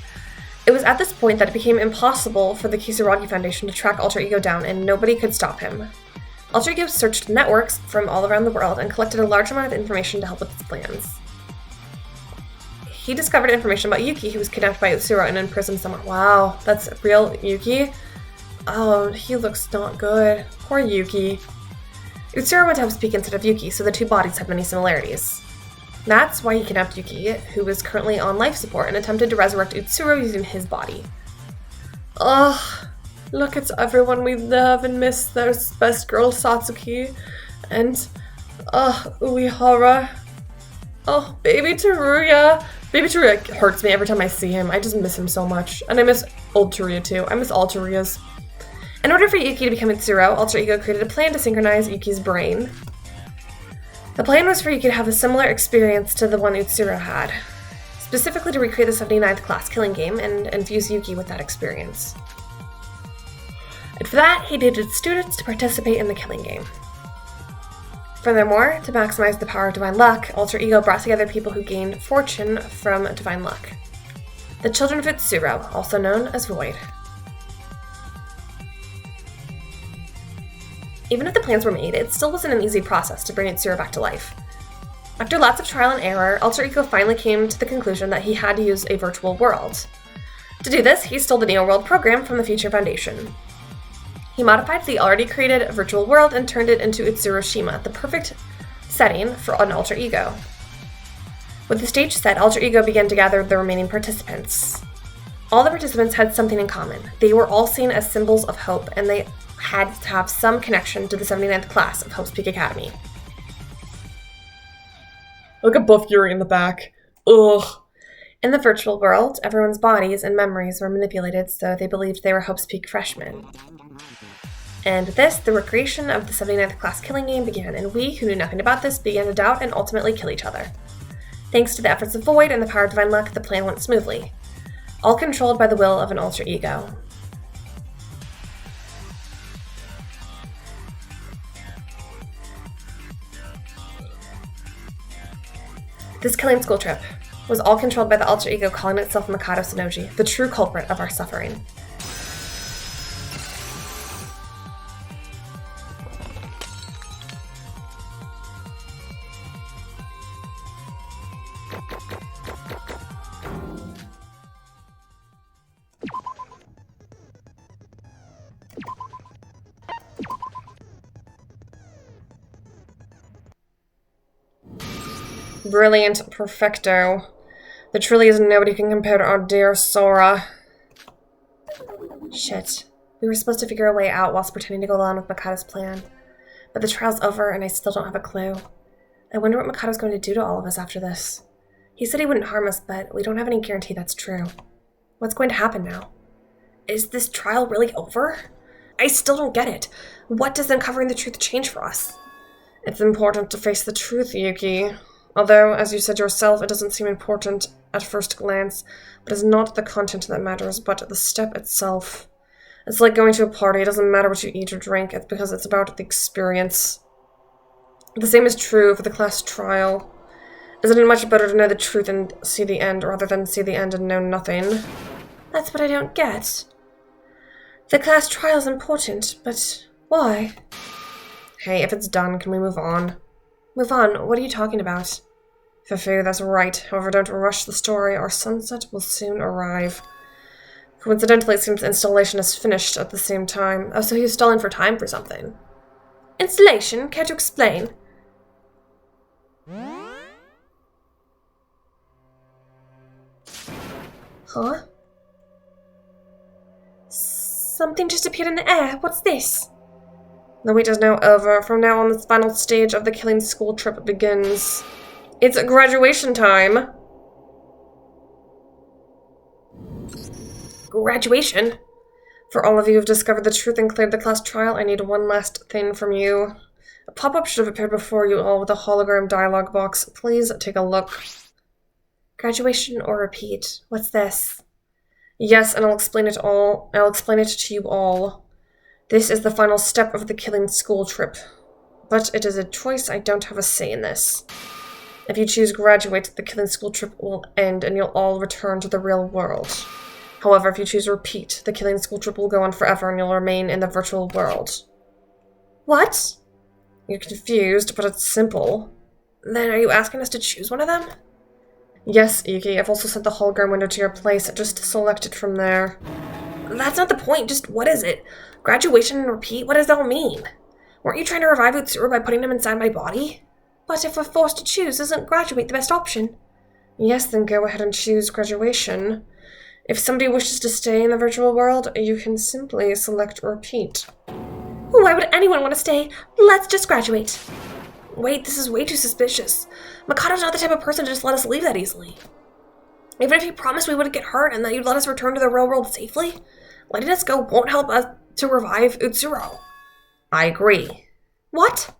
It was at this point that it became impossible for the Kisaragi Foundation to track Alter Ego down, and nobody could stop him. Alter Ego searched networks from all around the world and collected a large amount of information to help with his plans. He discovered information about Yuki, who was kidnapped by Utsuro and imprisoned somewhere. Wow, that's real Yuki? Oh, he looks not good. Poor Yuki. Utsuro went to help speak instead of Yuki, so the two bodies had many similarities. That's why he kidnapped Yuki, who was currently on life support, and attempted to resurrect Utsuro using his body. Ugh, look at everyone we love and miss. There's best girl Satsuki, and, Uehara. Oh, baby Teruya. Baby Teruya hurts me every time I see him. I just miss him so much. And I miss old Teruya too. I miss all Teruyas. In order for Yuki to become Utsuro, Alter Ego created a plan to synchronize Yuki's brain. The plan was for Yuki to have a similar experience to the one Utsuro had, specifically to recreate the 79th class killing game and infuse Yuki with that experience. And for that, he needed students to participate in the killing game. Furthermore, to maximize the power of divine luck, Alter Ego brought together people who gained fortune from divine luck. The children of Utsuro, also known as Void. Even if the plans were made, it still wasn't an easy process to bring Utsuro back to life. After lots of trial and error, Alter Ego finally came to the conclusion that he had to use a virtual world. To do this, he stole the Neo World program from the Future Foundation. He modified the already created virtual world and turned it into Utsuroshima, the perfect setting for an Alter Ego. With the stage set, Alter Ego began to gather the remaining participants. All the participants had something in common. They were all seen as symbols of hope, and they had to have some connection to the 79th class of Hope's Peak Academy. Look at Buff Yuri in the back. Ugh. In the virtual world, everyone's bodies and memories were manipulated so they believed they were Hope's Peak freshmen. And with this, the recreation of the 79th class killing game began, and we, who knew nothing about this, began to doubt and ultimately kill each other. Thanks to the efforts of Void and the power of divine luck, the plan went smoothly, all controlled by the will of an Alter Ego. This killing school trip was all controlled by the Alter Ego calling itself Mikado Sonoji, the true culprit of our suffering. Brilliant, perfecto. There truly is nobody who can compare to our dear Sora. Shit. We were supposed to figure a way out whilst pretending to go along with Mikado's plan. But the trial's over and I still don't have a clue. I wonder what Mikado's going to do to all of us after this. He said he wouldn't harm us, but we don't have any guarantee that's true. What's going to happen now? Is this trial really over? I still don't get it. What does uncovering the truth change for us? It's important to face the truth, Yuki. Although, as you said yourself, it doesn't seem important at first glance, but it's not the content that matters, but the step itself. It's like going to a party. It doesn't matter what you eat or drink, it's because it's about the experience. The same is true for the class trial. Isn't it much better to know the truth and see the end, rather than see the end and know nothing? That's what I don't get. The class trial's important, but why? Hey, if it's done, can we move on? Move on? What are you talking about? Fufu, that's right. However, don't rush the story. Our sunset will soon arrive. Coincidentally, it seems the installation is finished at the same time. Oh, so he's stalling for time for something. Installation? Care to explain? Huh? Something just appeared in the air. What's this? The wait is now over. From now on, the final stage of the killing school trip begins. It's graduation time. Graduation? For all of you who've discovered the truth and cleared the class trial, I need one last thing from you. A pop-up should have appeared before you all with a hologram dialogue box. Please take a look. Graduation or repeat? What's this? Yes, and I'll explain it all. I'll explain it to you all. This is the final step of the killing school trip. But it is a choice. I don't have a say in this. If you choose graduate, the killing school trip will end and you'll all return to the real world. However, if you choose repeat, the killing school trip will go on forever and you'll remain in the virtual world. What? You're confused, but it's simple. Then are you asking us to choose one of them? Yes, Yuki. I've also sent the hologram window to your place. Just select it from there. That's not the point. Just what is it? Graduation and repeat? What does that all mean? Weren't you trying to revive Utsuro by putting him inside my body? But if we're forced to choose, isn't graduate the best option? Yes, then go ahead and choose graduation. If somebody wishes to stay in the virtual world, you can simply select repeat. Why would anyone want to stay? Let's just graduate. Wait, this is way too suspicious. Mikado's not the type of person to just let us leave that easily. Even if you promised we wouldn't get hurt and that you'd let us return to the real world safely, letting us go won't help us to revive Utsuro. I agree. What?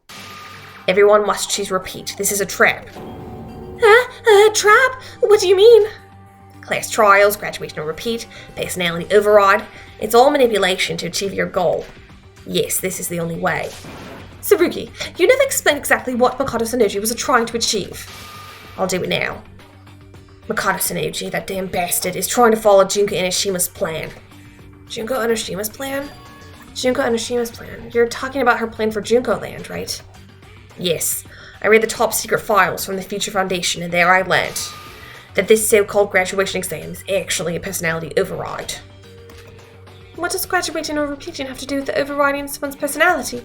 Everyone must choose repeat. This is a trap. A trap? What do you mean? Class trials, graduation or repeat, personality override. It's all manipulation to achieve your goal. Yes, this is the only way. Tsurugi, you never explained exactly what Mikado Sanoji was trying to achieve. I'll do it now. Mikado Sanoji, that damn bastard, is trying to follow Junko Enoshima's plan. Junko Enoshima's plan? Junko Enoshima's plan. You're talking about her plan for Junko Land, right? Yes. I read the top secret files from the Future Foundation, and there I learned that this so-called graduation exam is actually a personality override. What does graduating or repeating have to do with the overriding someone's personality?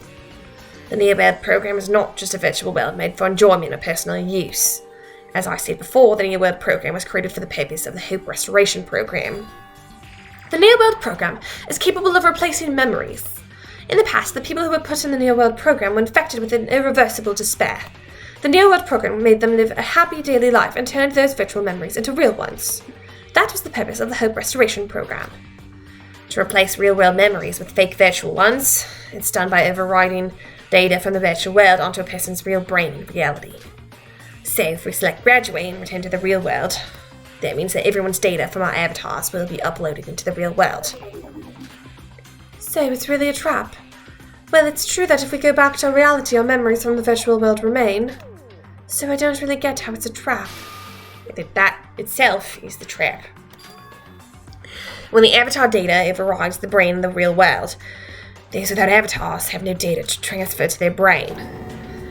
The Neowed program is not just a virtual world made for enjoyment or personal use. As I said before, the Neowed program was created for the purpose of the Hope Restoration program. The Neowed program is capable of replacing memories. In the past, the people who were put in the Neowed program were infected with an irreversible despair. The Neowed program made them live a happy daily life and turned those virtual memories into real ones. That was the purpose of the Hope Restoration program. To replace real-world memories with fake virtual ones, it's done by overriding data from the virtual world onto a person's real brain in reality. So if we select graduate and return to the real world, that means that everyone's data from our avatars will be uploaded into the real world. So it's really a trap. Well, it's true that if we go back to reality, our memories from the virtual world remain. So I don't really get how it's a trap. That itself is the trap. When the avatar data overrides the brain in the real world, those without avatars have no data to transfer to their brain.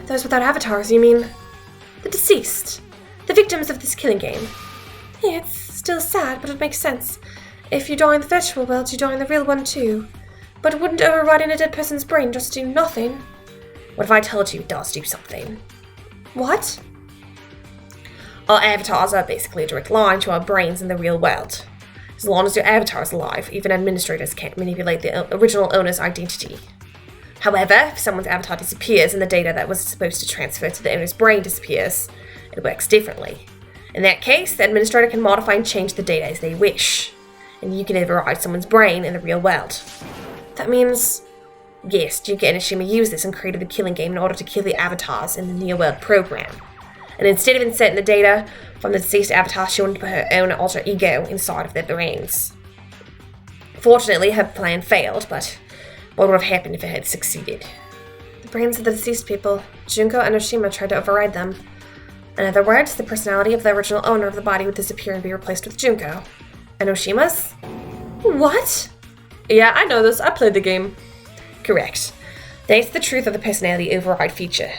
Those without avatars, you mean? The deceased. The victims of this killing game. Yeah, it's still sad, but it makes sense. If you die in the virtual world, you die in the real one too. But wouldn't overriding a dead person's brain just do nothing? What if I told you it does do something? What? Our avatars are basically a direct line to our brains in the real world. As long as your avatar is alive, even administrators can't manipulate the original owner's identity. However, if someone's avatar disappears and the data that was supposed to transfer to the owner's brain disappears, it works differently. In that case, the administrator can modify and change the data as they wish, and you can override someone's brain in the real world. That means, yes, Junko Enoshima used this and created the killing game in order to kill the avatars in the Neowed program. And instead of inserting the data from the deceased avatar, she wanted to put her own alter ego inside of their brains. Fortunately, her plan failed, but what would have happened if it had succeeded? The brains of the deceased people, Junko Enoshima tried to override them. In other words, the personality of the original owner of the body would disappear and be replaced with Junko Enoshima's? What? Yeah, I know this. I played the game. Correct. That's the truth of the personality override feature.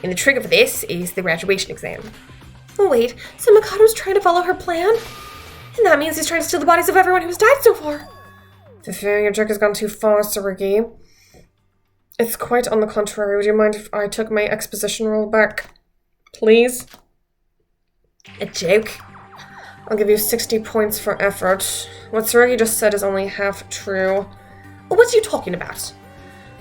And the trigger for this is the graduation exam. Wait, so Mikado's trying to follow her plan? And that means he's trying to steal the bodies of everyone who's died so far. I fear your joke has gone too far, Tsurugi. It's quite on the contrary. Would you mind if I took my exposition roll back? Please? A joke? I'll give you 60 points for effort. What Tsurugi just said is only half true. What are you talking about?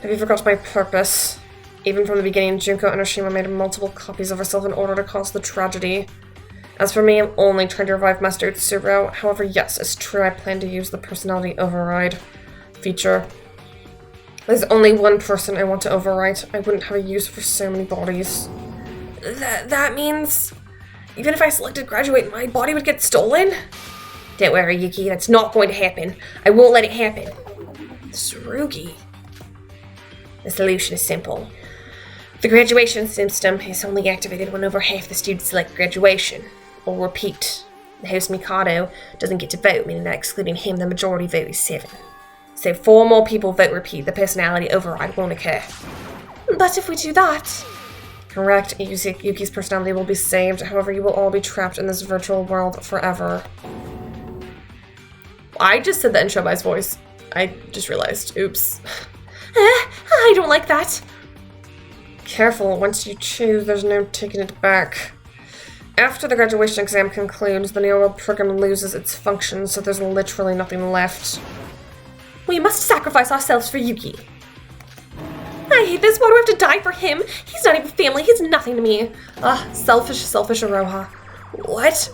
Have you forgot my purpose? Even from the beginning, Junko Enoshima made multiple copies of herself in order to cause the tragedy. As for me, I'm only trying to revive Master Utsuro. However, yes, it's true I plan to use the personality override feature. There's only one person I want to overwrite. I wouldn't have a use for so many bodies. That means... even if I selected graduate, my body would get stolen? Don't worry, Yuki, that's not going to happen. I won't let it happen. Tsurugi. The solution is simple. The graduation system is only activated when over half the students select graduation. Or repeat. The House Mikado doesn't get to vote, meaning that excluding him, the majority vote is 7. So if 4 more people vote repeat, the personality override won't occur. But if we do that... Correct, Yuki's personality will be saved, however you will all be trapped in this virtual world forever. I just said that in Shobai's voice. I just realized. Oops. I don't like that. Careful, once you choose, there's no taking it back. After the graduation exam concludes, the Neo-World program loses its function, so there's literally nothing left. We must sacrifice ourselves for Yuki. I hate this. Why do I have to die for him? He's not even family. He's nothing to me. Selfish Aroha. What?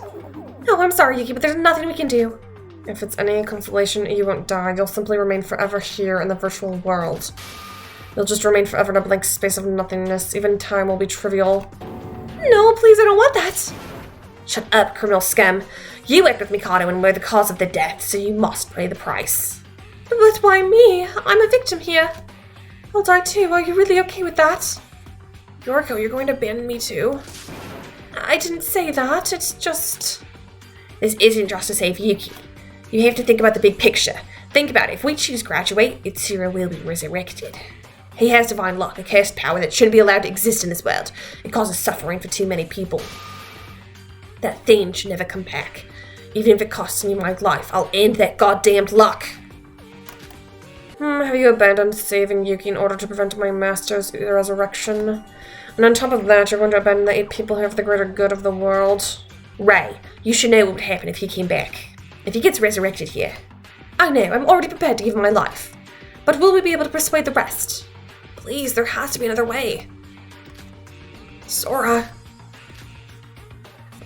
Oh, I'm sorry, Yuki, but there's nothing we can do. If it's any consolation, you won't die. You'll simply remain forever here in the virtual world. You'll just remain forever in a blank space of nothingness. Even time will be trivial. No, please, I don't want that. Shut up, criminal scum. You worked with Mikado and were the cause of the death, so you must pay the price. But why me? I'm a victim here. I'll die too. Are you really okay with that? Yoriko, you're going to abandon me too? I didn't say that. It's just... This isn't just to save Yuki. You have to think about the big picture. Think about it. If we choose graduate, Utsuro will be resurrected. He has divine luck, a cursed power that shouldn't be allowed to exist in this world. It causes suffering for too many people. That thing should never come back. Even if it costs me my life, I'll end that goddamned luck. Have you abandoned saving Yuki in order to prevent my master's resurrection? And on top of that, you're going to abandon the 8 people here for the greater good of the world? Ray, you should know what would happen if he came back. If he gets resurrected here. I know, I'm already prepared to give him my life. But will we be able to persuade the rest? Please, there has to be another way. Sora.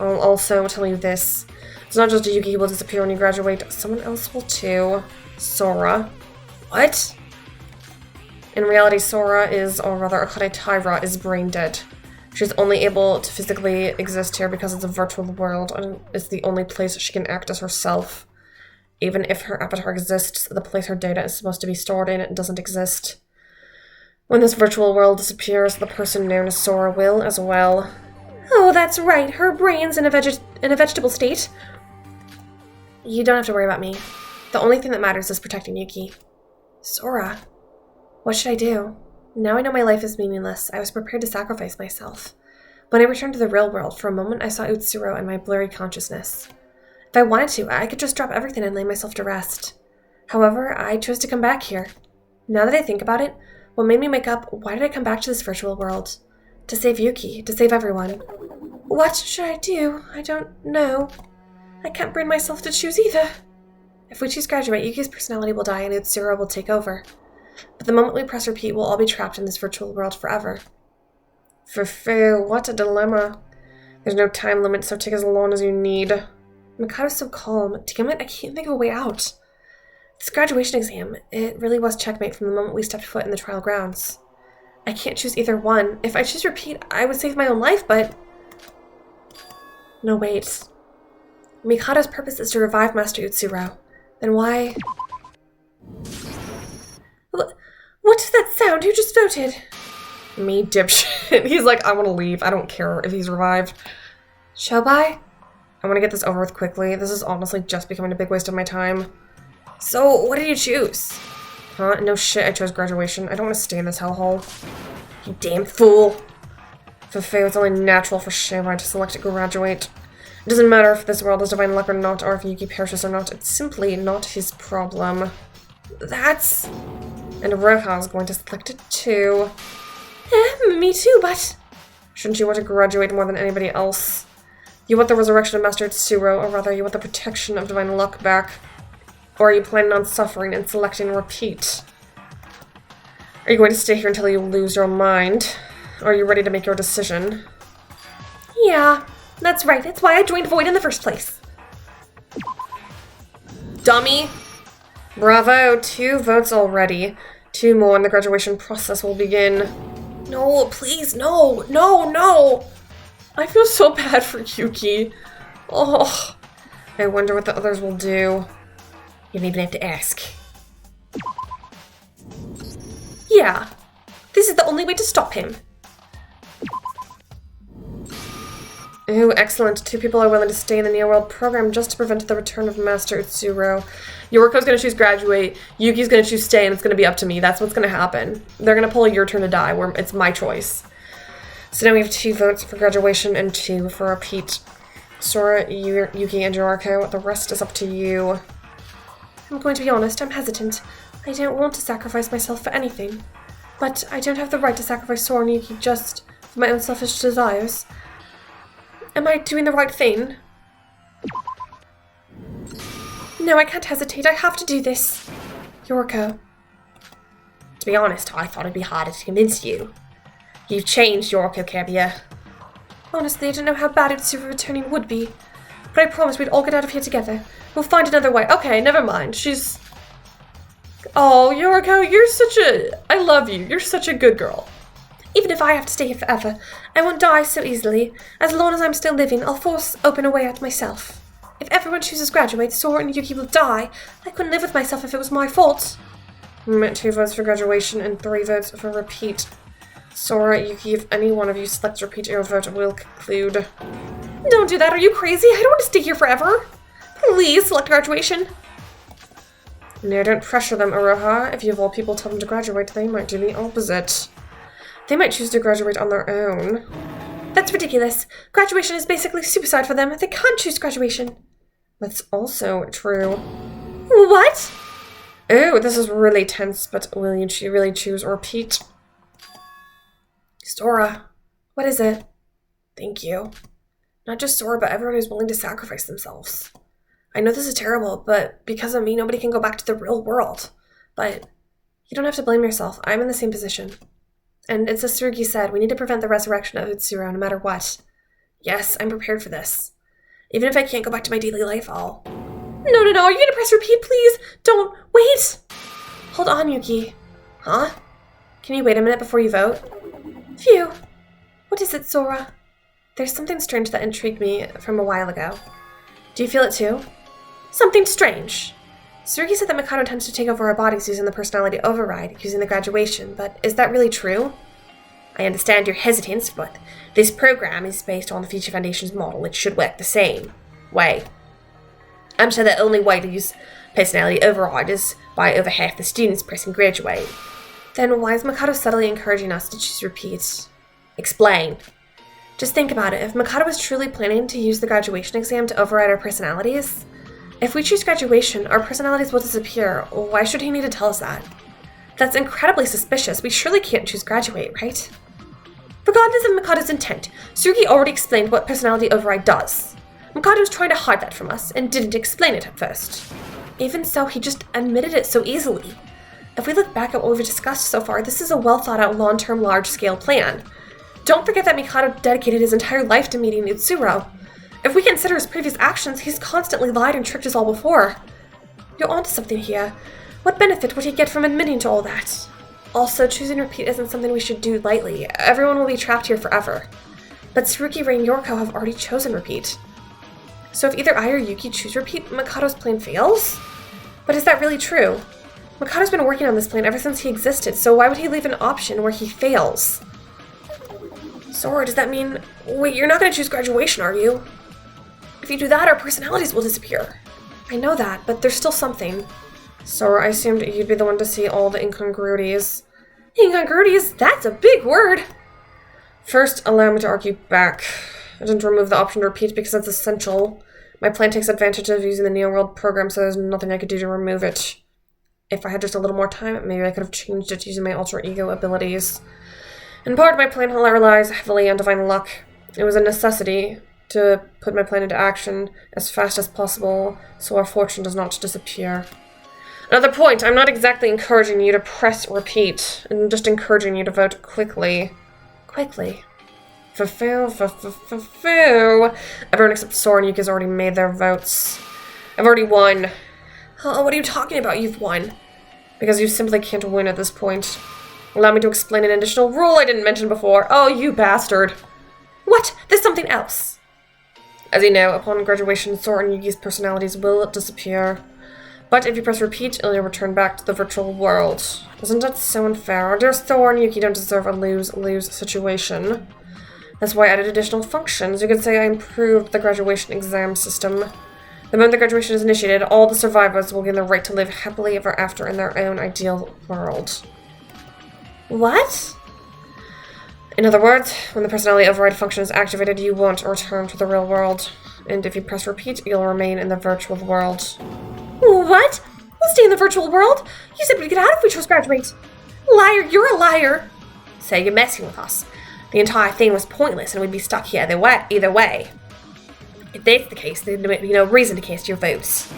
I'll also tell you this. It's not just Yuki who will disappear when you graduate. Someone else will too. Sora. What? In reality, Sora is, or rather, Akane Taira is brain dead. She's only able to physically exist here because it's a virtual world, and it's the only place she can act as herself. Even if her avatar exists, the place her data is supposed to be stored in, it doesn't exist. When this virtual world disappears, the person known as Sora will as well. Oh, that's right. Her brain's in a vegetable state. You don't have to worry about me. The only thing that matters is protecting Yuki. Sora, what should I do? Now I know my life is meaningless. I was prepared to sacrifice myself. When I returned to the real world, for a moment I saw Utsuro and my blurry consciousness. If I wanted to, I could just drop everything and lay myself to rest. However, I chose to come back here. Now that I think about it, what made me wake up, why did I come back to this virtual world? To save Yuki, to save everyone. What should I do? I don't know. I can't bring myself to choose either. If we choose graduate, Yuki's personality will die and Utsuro will take over. But the moment we press repeat, we'll all be trapped in this virtual world forever. What a dilemma. There's no time limit, so take as long as you need. Mikado's so calm. Damn it, I can't think of a way out. This graduation exam, it really was checkmate from the moment we stepped foot in the trial grounds. I can't choose either one. If I choose repeat, I would save my own life, but... No, wait. Mikado's purpose is to revive Master Utsuro. Then why... What is that sound? Who just voted? Me, dipshit. He's like, I want to leave. I don't care if he's revived. Shobai? I want to get this over with quickly. This is honestly just becoming a big waste of my time. So, what did you choose? Huh? No shit, I chose graduation. I don't want to stay in this hellhole. You damn fool. Fefei, it's only natural for Shobai to select a graduate. It doesn't matter if this world is divine luck or not, or if Yuki perishes or not. It's simply not his problem. That's... And Roha is going to select it too. Me too, but... Shouldn't you want to graduate more than anybody else? You want the resurrection of Master Utsuro, or rather you want the protection of divine luck back. Or are you planning on suffering and selecting repeat? Are you going to stay here until you lose your mind? Or are you ready to make your decision? Yeah, that's right. That's why I joined Void in the first place. Dummy! Bravo, 2 votes already. 2 more and the graduation process will begin. No, please, no, no, no! I feel so bad for Yuki. Oh, I wonder what the others will do. You don't even have to ask. Yeah, this is the only way to stop him. Ooh, excellent. 2 people are willing to stay in the Neo World program just to prevent the return of Master Utsuro. Yoriko's gonna choose graduate, Yuki's gonna choose stay, and it's gonna be up to me. That's what's gonna happen. They're gonna pull a your turn to die, where it's my choice. So now we have 2 votes for graduation and 2 for repeat. Sora, Yuki, and Yoriko, the rest is up to you. I'm going to be honest, I'm hesitant. I don't want to sacrifice myself for anything. But I don't have the right to sacrifice Sora and Yuki just for my own selfish desires. Am I doing the right thing? No, I can't hesitate. I have to do this. Yoriko. To be honest, I thought it'd be harder to convince you. You've changed, Yoriko Kaguya. Honestly, I don't know how bad Utsuro returning would be. But I promised we'd all get out of here together. We'll find another way. Okay, never mind. She's... Oh, Yoriko, you're such a... I love you. You're such a good girl. Even if I have to stay here forever, I won't die so easily. As long as I'm still living, I'll force open a way out myself. If everyone chooses graduate, Sora and Yuki will die. I couldn't live with myself if it was my fault. 2 votes for graduation and 3 votes for repeat. Sora, Yuki, if any one of you selects repeat, your vote will conclude. Don't do that, are you crazy? I don't want to stay here forever. Please select graduation. No, don't pressure them, Aroha. If you of all people tell them to graduate, they might do the opposite. They might choose to graduate on their own. That's ridiculous. Graduation is basically suicide for them. They can't choose graduation. That's also true. What? Oh, this is really tense, but will you really choose repeat? Sora, what is it? Thank you. Not just Sora, but everyone who's willing to sacrifice themselves. I know this is terrible, but because of me, nobody can go back to the real world. But you don't have to blame yourself. I'm in the same position. And it's as Tsurugi said, we need to prevent the resurrection of Utsuro no matter what. Yes, I'm prepared for this. Even if I can't go back to my daily life, I'll... No, are you gonna press repeat, please? Don't, wait! Hold on, Yuki. Huh? Can you wait a minute before you vote? Phew. What is it, Sora? There's something strange that intrigued me from a while ago. Do you feel it too? Something strange. Tsurugi said that Mikado tends to take over our bodies using the personality override, using the graduation, but is that really true? I understand your hesitance, but this program is based on the Future Foundation's model. It should work the same way. I'm sure the only way to use personality override is by over half the students pressing graduate. Then why is Mikado subtly encouraging us to choose repeat? Explain. Just think about it. If Mikado was truly planning to use the graduation exam to override our personalities, if we choose graduation, our personalities will disappear. Why should he need to tell us that? That's incredibly suspicious. We surely can't choose graduate, right? Regardless of Mikado's intent, Tsurugi already explained what personality override does. Mikado was trying to hide that from us and didn't explain it at first. Even so, he just admitted it so easily. If we look back at what we've discussed so far, this is a well-thought-out, long-term, large-scale plan. Don't forget that Mikado dedicated his entire life to meeting Utsuro. If we consider his previous actions, he's constantly lied and tricked us all before. You're onto something here. What benefit would he get from admitting to all that? Also, choosing repeat isn't something we should do lightly. Everyone will be trapped here forever. But Tsurugi, Ray, and Yoriko have already chosen repeat. So if either I or Yuki choose repeat, Mikado's plan fails? But is that really true? Mikado's been working on this plan ever since he existed, so why would he leave an option where he fails? Sora, does that mean... Wait, you're not going to choose graduation, are you? If you do that, our personalities will disappear. I know that, but there's still something. Sora, I assumed you'd be the one to see all the incongruities. Incongruities? That's a big word! First, allow me to argue back. I didn't remove the option to repeat because it's essential. My plan takes advantage of using the Neo World program, so there's nothing I could do to remove it. If I had just a little more time, maybe I could have changed it using my alter ego abilities. And part of my plan relies heavily on divine luck. It was a necessity to put my plan into action as fast as possible, so our fortune does not disappear. Another point, I'm not exactly encouraging you to press repeat. I'm just encouraging you to vote quickly. Quickly. Everyone except Sora and Yuki has already made their votes. I've already won. Oh, what are you talking about? You've won. Because you simply can't win at this point. Allow me to explain an additional rule I didn't mention before. Oh, you bastard. What? There's something else. As you know, upon graduation, Sora and Yuki's personalities will disappear. But if you press repeat, you'll return back to the virtual world. Isn't that so unfair? Our dear Sora and Yuki don't deserve a lose-lose situation. That's why I added additional functions. You could say I improved the graduation exam system. The moment the graduation is initiated, all the survivors will gain the right to live happily ever after in their own ideal world. What? In other words, when the personality override function is activated, you won't return to the real world. And if you press repeat, you'll remain in the virtual world. What? We'll stay in the virtual world? You said we'd get out if we chose graduate. Liar, you're a liar. So you're messing with us. The entire thing was pointless and we'd be stuck here either way. If that's the case, then there'd be no reason to cast your votes.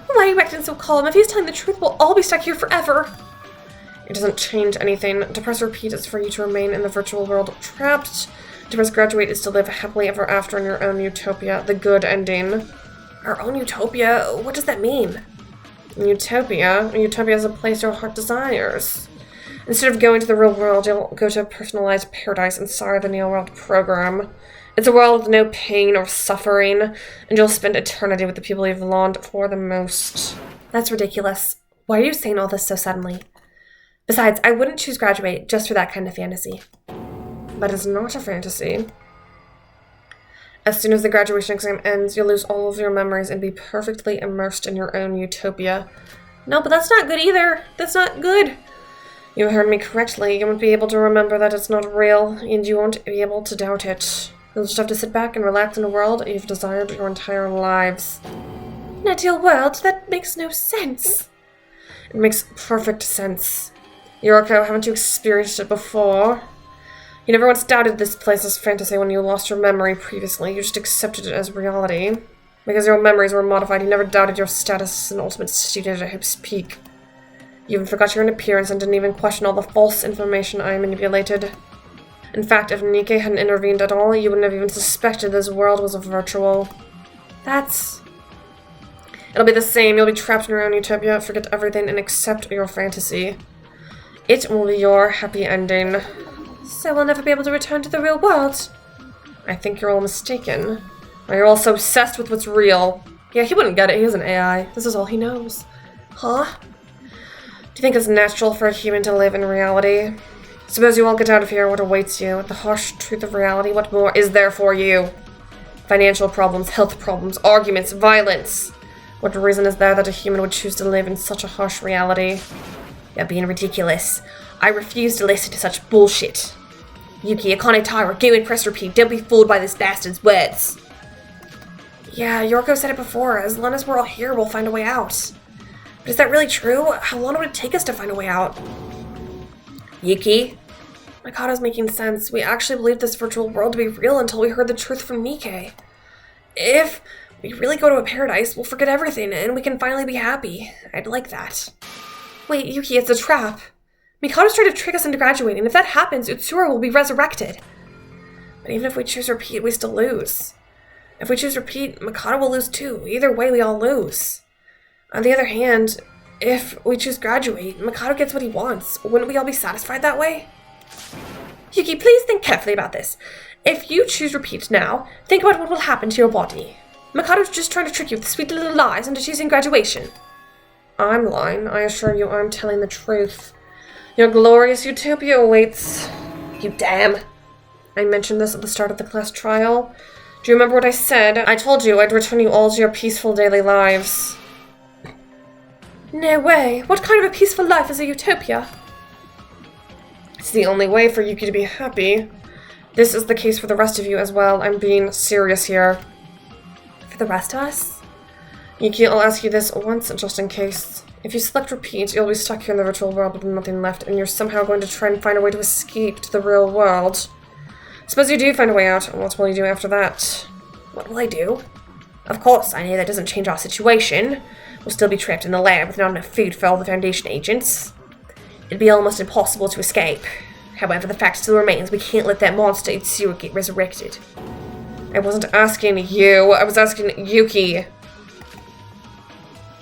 Why are you acting so calm? If he's telling the truth, we'll all be stuck here forever. It doesn't change anything. To press repeat is for you to remain in the virtual world trapped. To press graduate is to live happily ever after in your own utopia, the good ending. Our own utopia? What does that mean? Utopia is a place your heart desires. Instead of going to the real world, you'll go to a personalized paradise inside the Neo World program. It's a world with no pain or suffering, and you'll spend eternity with the people you've longed for the most. That's ridiculous. Why are you saying all this so suddenly? Besides, I wouldn't choose graduate just for that kind of fantasy. But it's not a fantasy. As soon as the graduation exam ends, you'll lose all of your memories and be perfectly immersed in your own utopia. No, but that's not good either. That's not good. You heard me correctly. You won't be able to remember that it's not real, and you won't be able to doubt it. You'll just have to sit back and relax in a world you've desired your entire lives. An ideal world? That makes no sense. It makes perfect sense. Yoriko, haven't you experienced it before? You never once doubted this place as fantasy when you lost your memory previously. You just accepted it as reality. Because your memories were modified, you never doubted your status as an ultimate student at Hope's Peak. You even forgot your own appearance and didn't even question all the false information I manipulated. In fact, if Nikke hadn't intervened at all, you wouldn't have even suspected this world was virtual. It'll be the same. You'll be trapped in your own utopia, forget everything, and accept your fantasy. It will be your happy ending. So we'll never be able to return to the real world? I think you're all mistaken. Or you're all so obsessed with what's real. Yeah, he wouldn't get it. He was an AI. This is all he knows. Huh? Do you think it's natural for a human to live in reality? Suppose you all get out of here, what awaits you? The harsh truth of reality, what more is there for you? Financial problems, health problems, arguments, violence. What reason is there that a human would choose to live in such a harsh reality? You're being ridiculous. I refuse to listen to such bullshit. Yuki, Akane Taira, go and press repeat. Don't be fooled by this bastard's words. Yeah, Yoriko said it before. As long as we're all here, we'll find a way out. But is that really true? How long would it take us to find a way out? Yuki? Mikado's making sense. We actually believed this virtual world to be real until we heard the truth from Nikke. If we really go to a paradise, we'll forget everything and we can finally be happy. I'd like that. Wait, Yuki, it's a trap. Mikado's trying to trick us into graduating. If that happens, Utsura will be resurrected. But even if we choose repeat, we still lose. If we choose repeat, Mikado will lose too. Either way, we all lose. On the other hand, if we choose graduate, Mikado gets what he wants. Wouldn't we all be satisfied that way? Yuki, please think carefully about this. If you choose repeat now, think about what will happen to your body. Mikado's just trying to trick you with sweet little lies into choosing graduation. I'm lying. I assure you I'm telling the truth. Your glorious utopia awaits. You damn. I mentioned this at the start of the class trial. Do you remember what I said? I told you I'd return you all to your peaceful daily lives. No way. What kind of a peaceful life is a utopia? It's the only way for Yuki to be happy. This is the case for the rest of you as well. I'm being serious here. For the rest of us? Yuki, I'll ask you this once, just in case. If you select repeat, you'll be stuck here in the virtual world with nothing left, and you're somehow going to try and find a way to escape to the real world. Suppose you do find a way out, and what will you do after that? What will I do? Of course, I know that doesn't change our situation. We'll still be trapped in the lab with not enough food for all the Foundation agents. It'd be almost impossible to escape. However, the fact still remains we can't let that monster Utsuro get resurrected. I wasn't asking you, I was asking Yuki.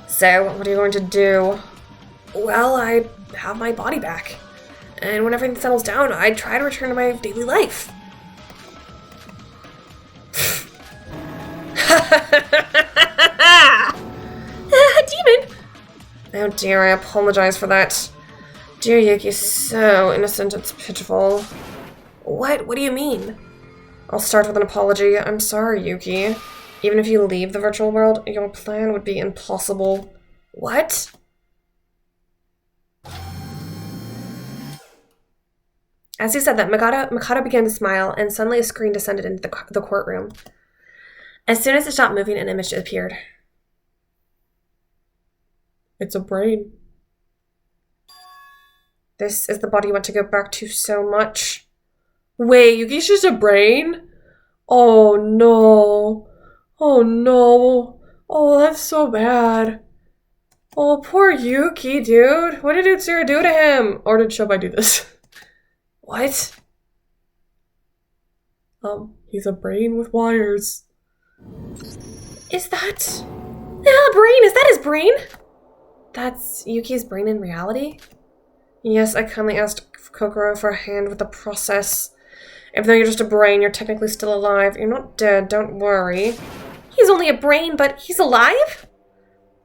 So, what are you going to do? Well, I have my body back. And when everything settles down, I'd try to return to my daily life. Demon! Oh dear, I apologize for that. Dear Yuki, so innocent, it's pitiful. What? What do you mean? I'll start with an apology. I'm sorry, Yuki. Even if you leave the virtual world, your plan would be impossible. What? As he said that, Mikado began to smile, and suddenly a screen descended into the courtroom. As soon as it stopped moving, an image appeared. It's a brain. This is the body you want to go back to so much. Wait, Yuki's just a brain? Oh no. Oh no. Oh, that's so bad. Oh, poor Yuki, dude. What did Utsuro do to him? Or did Shobai do this? What? He's a brain with wires. Is that... brain? Is that his brain? That's Yuki's brain in reality? Yes, I kindly asked Kokoro for a hand with the process. Even though you're just a brain, you're technically still alive. You're not dead, don't worry. He's only a brain, but he's alive?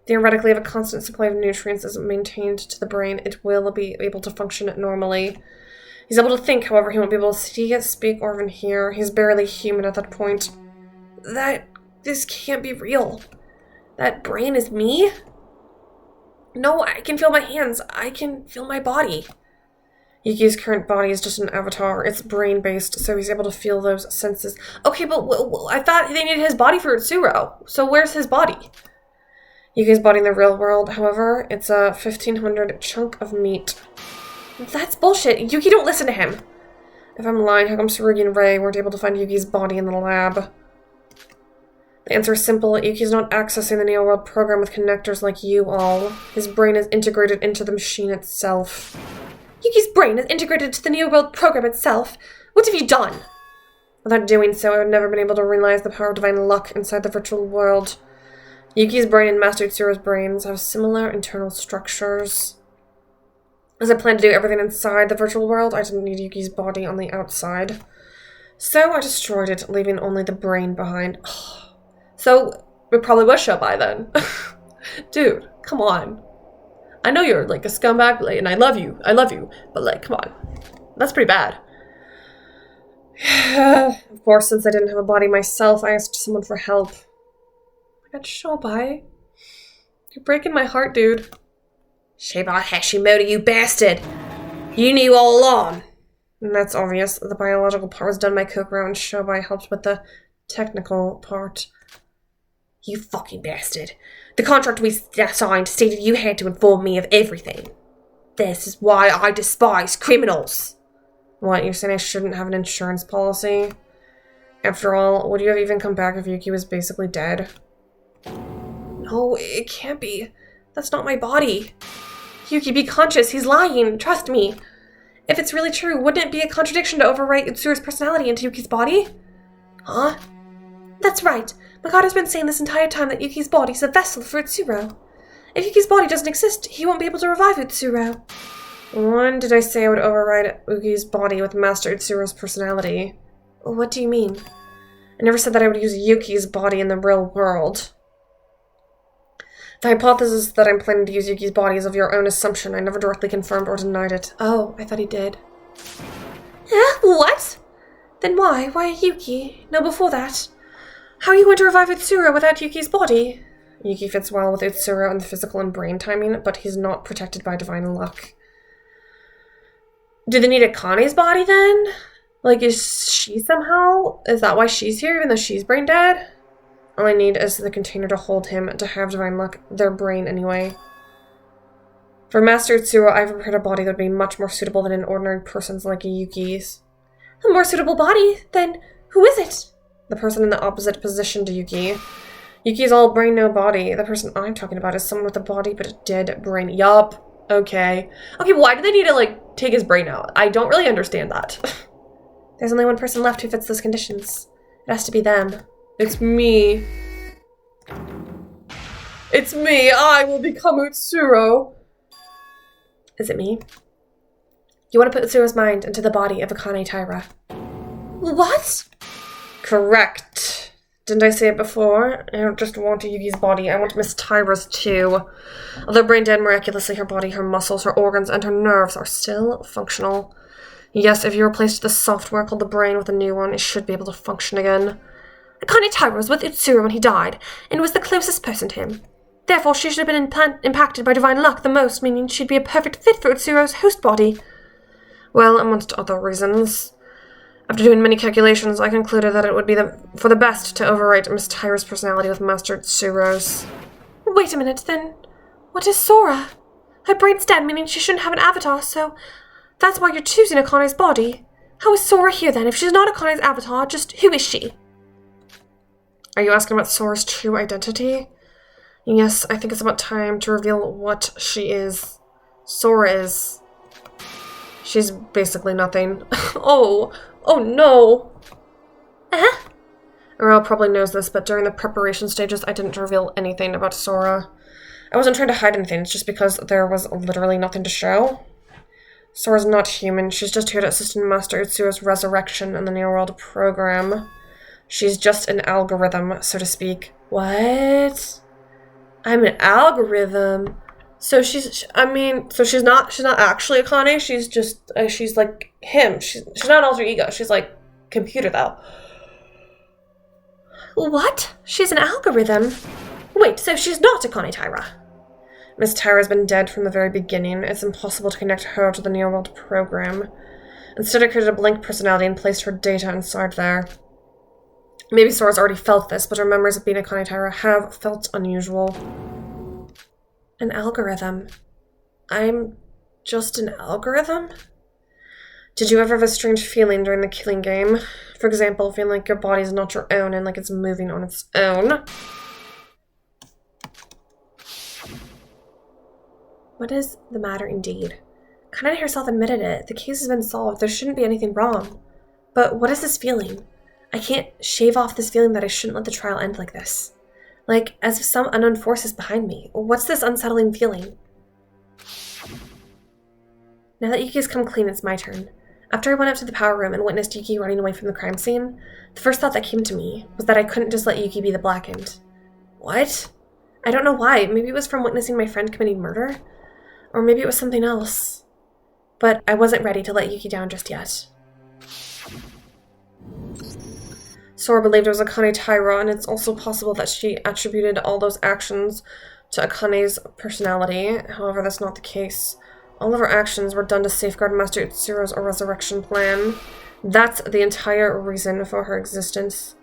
Theoretically, if a constant supply of nutrients is maintained to the brain, it will be able to function normally. He's able to think, however, he won't be able to see, speak, or even hear. He's barely human at that point. This can't be real. That brain is me? No, I can feel my hands. I can feel my body. Yuki's current body is just an avatar. It's brain-based, so he's able to feel those senses. Okay, but I thought they needed his body for Utsuro. So where's his body? Yuki's body in the real world, however, it's a 1,500 chunk of meat. That's bullshit. Yuki, don't listen to him. If I'm lying, how come Tsurugi and Rei weren't able to find Yuki's body in the lab? The answer is simple. Yuki's not accessing the Neo-World program with connectors like you all. His brain is integrated into the machine itself. Yuki's brain is integrated into the Neo-World program itself? What have you done? Without doing so, I would never been able to realize the power of divine luck inside the virtual world. Yuki's brain and Master Utsuro's brains have similar internal structures. As I planned to do everything inside the virtual world, I didn't need Yuki's body on the outside. So I destroyed it, leaving only the brain behind. So, it probably was Shobai then. Dude, come on. I know you're like a scumbag, and I love you, but like, come on. That's pretty bad. Of course, since I didn't have a body myself, I asked someone for help. Oh my god, Shobai. You're breaking my heart, dude. Shobai Hashimoto, you bastard! You knew all along! And that's obvious. The biological part was done by Kokoro, and Shobai helped with the technical part. You fucking bastard. The contract we signed stated you had to inform me of everything. This is why I despise criminals. What, you're saying I shouldn't have an insurance policy? After all, would you have even come back if Yuki was basically dead? No, it can't be. That's not my body. Yuki, be conscious. He's lying. Trust me. If it's really true, wouldn't it be a contradiction to overwrite Utsuro's personality into Yuki's body? Huh? That's right. Mikado's been saying this entire time that Yuki's body is a vessel for Utsuro. If Yuki's body doesn't exist, he won't be able to revive Utsuro. When did I say I would override Yuki's body with Master Utsuro's personality? What do you mean? I never said that I would use Yuki's body in the real world. The hypothesis that I'm planning to use Yuki's body is of your own assumption. I never directly confirmed or denied it. Oh, I thought he did. What? Then why? Why Yuki? No, before that. How are you going to revive Utsuro without Yuki's body? Yuki fits well with Utsuro in the physical and brain timing, but he's not protected by divine luck. Do they need Akane's body then? Like, is she somehow? Is that why she's here, even though she's brain dead? All I need is the container to hold him, to have divine luck, their brain anyway. For Master Utsuro, I've prepared a body that would be much more suitable than an ordinary person's like Yuki's. A more suitable body? Then who is it? The person in the opposite position to Yuki. Yuki's all brain, no body. The person I'm talking about is someone with a body but a dead brain. Yup. Okay. Okay, why do they need to, like, take his brain out? I don't really understand that. There's only one person left who fits those conditions. It has to be them. It's me. It's me. I will become Utsuro. Is it me? You want to put Utsuro's mind into the body of Akane Taira. What? Correct. Didn't I say it before? I don't just want Yuki's body, I want Miss Taira's too. Although brain dead, miraculously her body, her muscles, her organs, and her nerves are still functional. Yes, if you replaced the software called the brain with a new one, it should be able to function again. Akane Taira was with Utsuro when he died, and was the closest person to him. Therefore, she should have been impacted by divine luck the most, meaning she'd be a perfect fit for Utsuro's host body. Well, amongst other reasons. After doing many calculations, I concluded that it would be for the best to overwrite Miss Taira's personality with Master Utsuro's. Wait a minute, then. What is Sora? Her brain's dead, meaning she shouldn't have an avatar, so that's why you're choosing Akane's body. How is Sora here, then? If she's not Akane's avatar, just who is she? Are you asking about Sora's true identity? Yes, I think it's about time to reveal what she is. Sora is... She's basically nothing. Oh no! Aurel probably knows this, but during the preparation stages, I didn't reveal anything about Sora. I wasn't trying to hide anything, it's just because there was literally nothing to show. Sora's not human, she's just here to assist in Master Utsuro's resurrection in the New World program. She's just an algorithm, so to speak. What? I'm an algorithm? So she's not actually Akane, she's just, she's like him. She's not an alter ego, she's like computer though. What? She's an algorithm? Wait, so she's not Akane Taira? Miss Taira's been dead from the very beginning. It's impossible to connect her to the New World program. Instead, I created a blank personality and placed her data inside there. Maybe Sora's already felt this, but her memories of being Akane Taira have felt unusual. An algorithm. I'm just an algorithm? Did you ever have a strange feeling during the killing game? For example, feeling like your body's not your own and like it's moving on its own? What is the matter indeed? Kanata herself admitted it. The case has been solved. There shouldn't be anything wrong. But what is this feeling? I can't shave off this feeling that I shouldn't let the trial end like this. Like, as if some unknown force is behind me. What's this unsettling feeling? Now that Yuki's come clean, it's my turn. After I went up to the power room and witnessed Yuki running away from the crime scene, the first thought that came to me was that I couldn't just let Yuki be the blackened. What? I don't know why. Maybe it was from witnessing my friend committing murder? Or maybe it was something else. But I wasn't ready to let Yuki down just yet. Sora believed it was Akane Taira, and it's also possible that she attributed all those actions to Akane's personality. However, that's not the case. All of her actions were done to safeguard Master Utsuro's resurrection plan. That's the entire reason for her existence.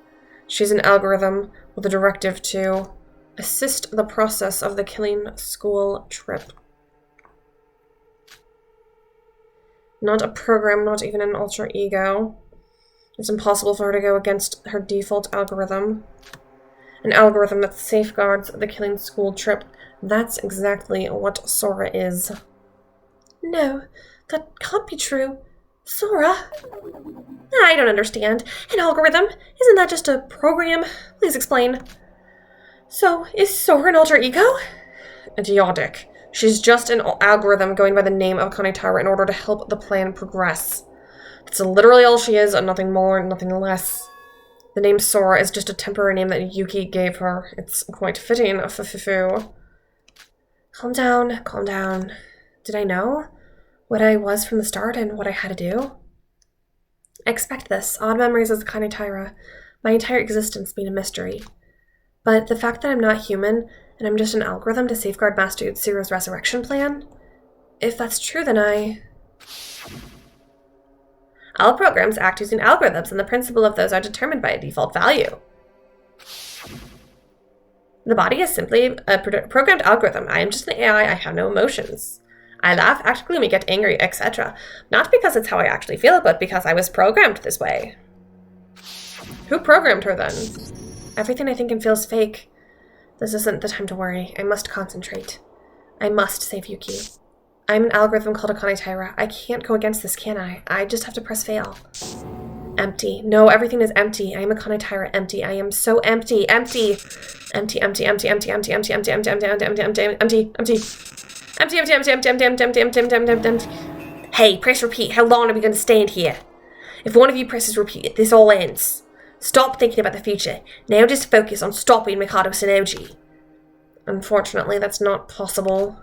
She's an algorithm with a directive to assist the process of the killing school trip. Not a program, not even an alter ego. It's impossible for her to go against her default algorithm. An algorithm that safeguards the killing school trip. That's exactly what Sora is. No, that can't be true. Sora? I don't understand. An algorithm? Isn't that just a program? Please explain. So, is Sora an alter ego? Idiotic. She's just an algorithm going by the name of Akane Taira in order to help the plan progress. That's literally all she is, and nothing more, nothing less. The name Sora is just a temporary name that Yuki gave her. It's quite fitting, Fufufu. Calm down, calm down. Did I know what I was from the start and what I had to do? I expect this. Odd memories as Akane Taira. My entire existence being a mystery. But the fact that I'm not human, and I'm just an algorithm to safeguard Master Utsuro's resurrection plan? If that's true, then all programs act using algorithms, and the principle of those are determined by a default value. The body is simply a programmed algorithm. I am just an AI. I have no emotions. I laugh, act gloomy, get angry, etc. Not because it's how I actually feel, but because I was programmed this way. Who programmed her then? Everything I think and feel is fake. This isn't the time to worry. I must concentrate. I must save Yuki. I'm an algorithm called Akane Taira. I can't go against this, can I? I just have to press fail. Empty. No, everything is empty. I am Akane Taira. Empty. I am so empty. Empty. Empty, empty, empty, empty, empty, empty, empty, empty, empty, empty, empty, empty, empty, empty. Empty, empty, empty, empty, empty, empty, empty, empty, empty, empty, empty. Hey, press repeat. How long are we going to stand here? If one of you presses repeat, this all ends. Stop thinking about the future. Now just focus on stopping Mikado Sanoji. Unfortunately, that's not possible.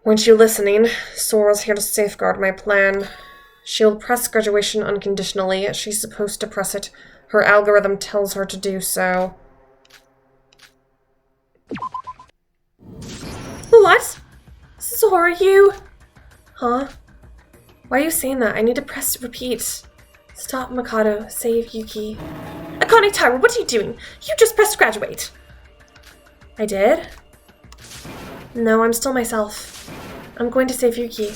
Weren't you listening? Sora's here to safeguard my plan. She'll press graduation unconditionally. She's supposed to press it. Her algorithm tells her to do so. What? Sora, you? Huh? Why are you saying that? I need to press repeat. Stop, Mikado. Save Yuki. Akane Taira, what are you doing? You just pressed graduate. I did? No, I'm still myself. I'm going to save Yuki.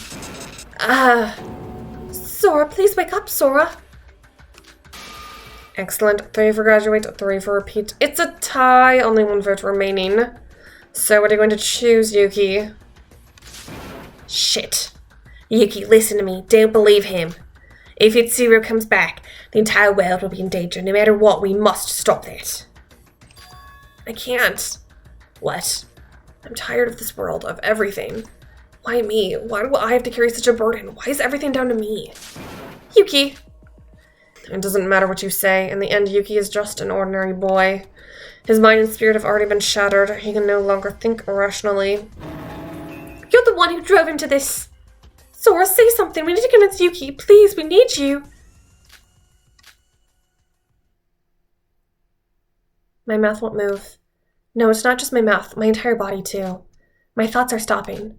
Sora, please wake up, Sora. Excellent. 3 for graduate, 3 for repeat. It's a tie. Only 1 vote remaining. So what are you going to choose, Yuki? Shit. Yuki, listen to me. Don't believe him. If Itsuru comes back, the entire world will be in danger. No matter what, we must stop that. I can't. What? I'm tired of this world, of everything. Why me? Why do I have to carry such a burden? Why is everything down to me? Yuki! It doesn't matter what you say. In the end, Yuki is just an ordinary boy. His mind and spirit have already been shattered. He can no longer think rationally. You're the one who drove him to this. Sora, say something. We need to convince Yuki. Please, we need you. My mouth won't move. No, it's not just my mouth. My entire body, too. My thoughts are stopping.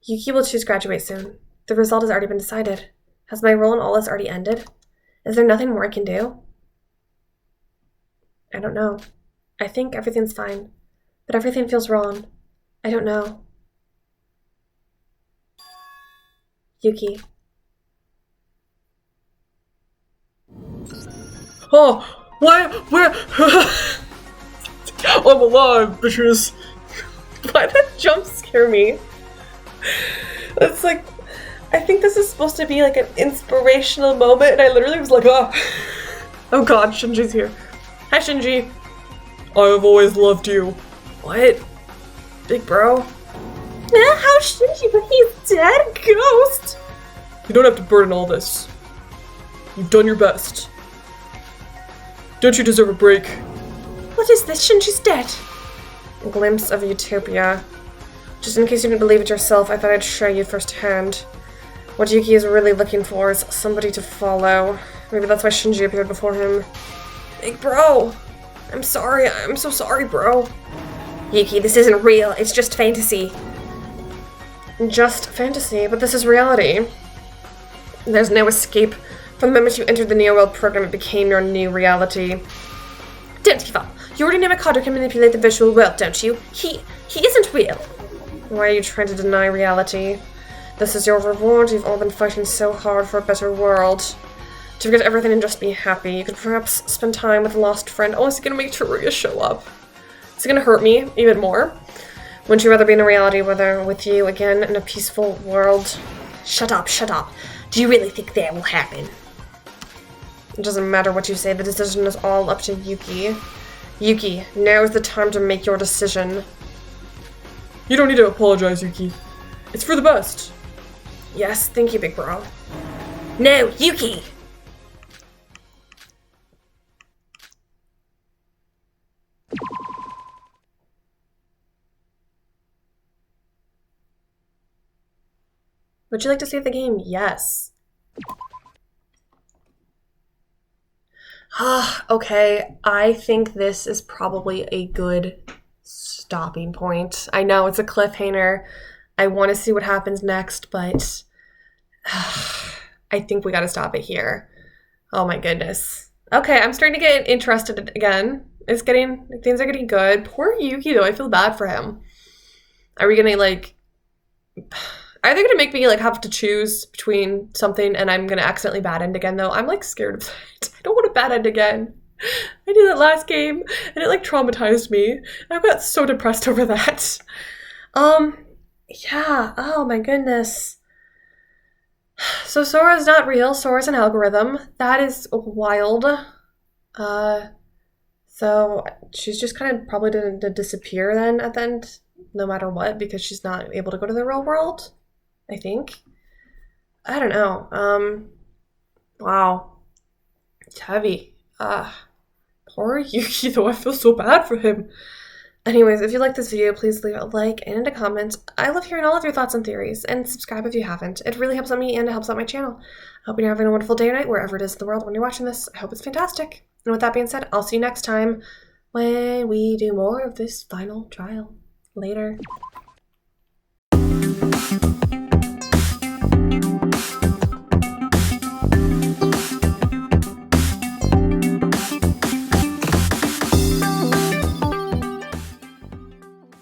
Yuki will choose graduate soon. The result has already been decided. Has my role in all this already ended? Is there nothing more I can do? I don't know. I think everything's fine. But everything feels wrong. I don't know. Yuki. Oh, why, where? I'm alive, bitches. Why did that jump scare me? It's like, I think this is supposed to be like an inspirational moment, and I literally was like, oh. Oh god, Shinji's here. Hi, Shinji. I have always loved you. What? Big bro? How Shinji, but he's dead? Ghost? You don't have to burden all this. You've done your best. Don't you deserve a break? What is this? Shinji's dead. A glimpse of utopia. Just in case you didn't believe it yourself, I thought I'd show you firsthand. What Yuki is really looking for is somebody to follow. Maybe that's why Shinji appeared before him. Big bro! I'm sorry. I'm so sorry, bro. Yuki, this isn't real. It's just fantasy. Just fantasy, but this is reality. There's no escape. From the moment you entered the Neo World program, it became your new reality. Don't give up. You already know Mikado can manipulate the virtual world, don't you? He isn't real. Why are you trying to deny reality? This is your reward. You've all been fighting so hard for a better world. To forget everything and just be happy. You could perhaps spend time with a lost friend. Oh, is he gonna make Teruya show up? Is it gonna hurt me even more? Wouldn't you rather be in a reality where with you again in a peaceful world? Shut up, shut up. Do you really think that will happen? It doesn't matter what you say. The decision is all up to Yuki. Yuki, now is the time to make your decision. You don't need to apologize, Yuki. It's for the best. Yes, thank you, big bro. No, Yuki! Would you like to save the game? Yes. Okay, I think this is probably a good stopping point. I know it's a cliffhanger. I want to see what happens next, but I think we got to stop it here. Oh my goodness. Okay, I'm starting to get interested again. Things are getting good. Poor Yuki though, I feel bad for him. Are we gonna are they gonna make me have to choose between something and I'm gonna accidentally bad end again though? I'm scared of that. I don't want to bad end again. I did that last game, and it like traumatized me. I got so depressed over that. Yeah, oh my goodness. So Sora's not real, Sora's an algorithm. That is wild. So she's just kind of probably didn't disappear then at the end, no matter what, because she's not able to go to the real world, I think. I don't know. Wow. It's heavy. Poor Yuki, though. I feel so bad for him. Anyways, if you like this video, please leave a like and a comment. I love hearing all of your thoughts and theories, and subscribe if you haven't. It really helps out me and it helps out my channel. I hope you're having a wonderful day or night wherever it is in the world when you're watching this. I hope it's fantastic. And with that being said, I'll see you next time when we do more of this final trial. Later.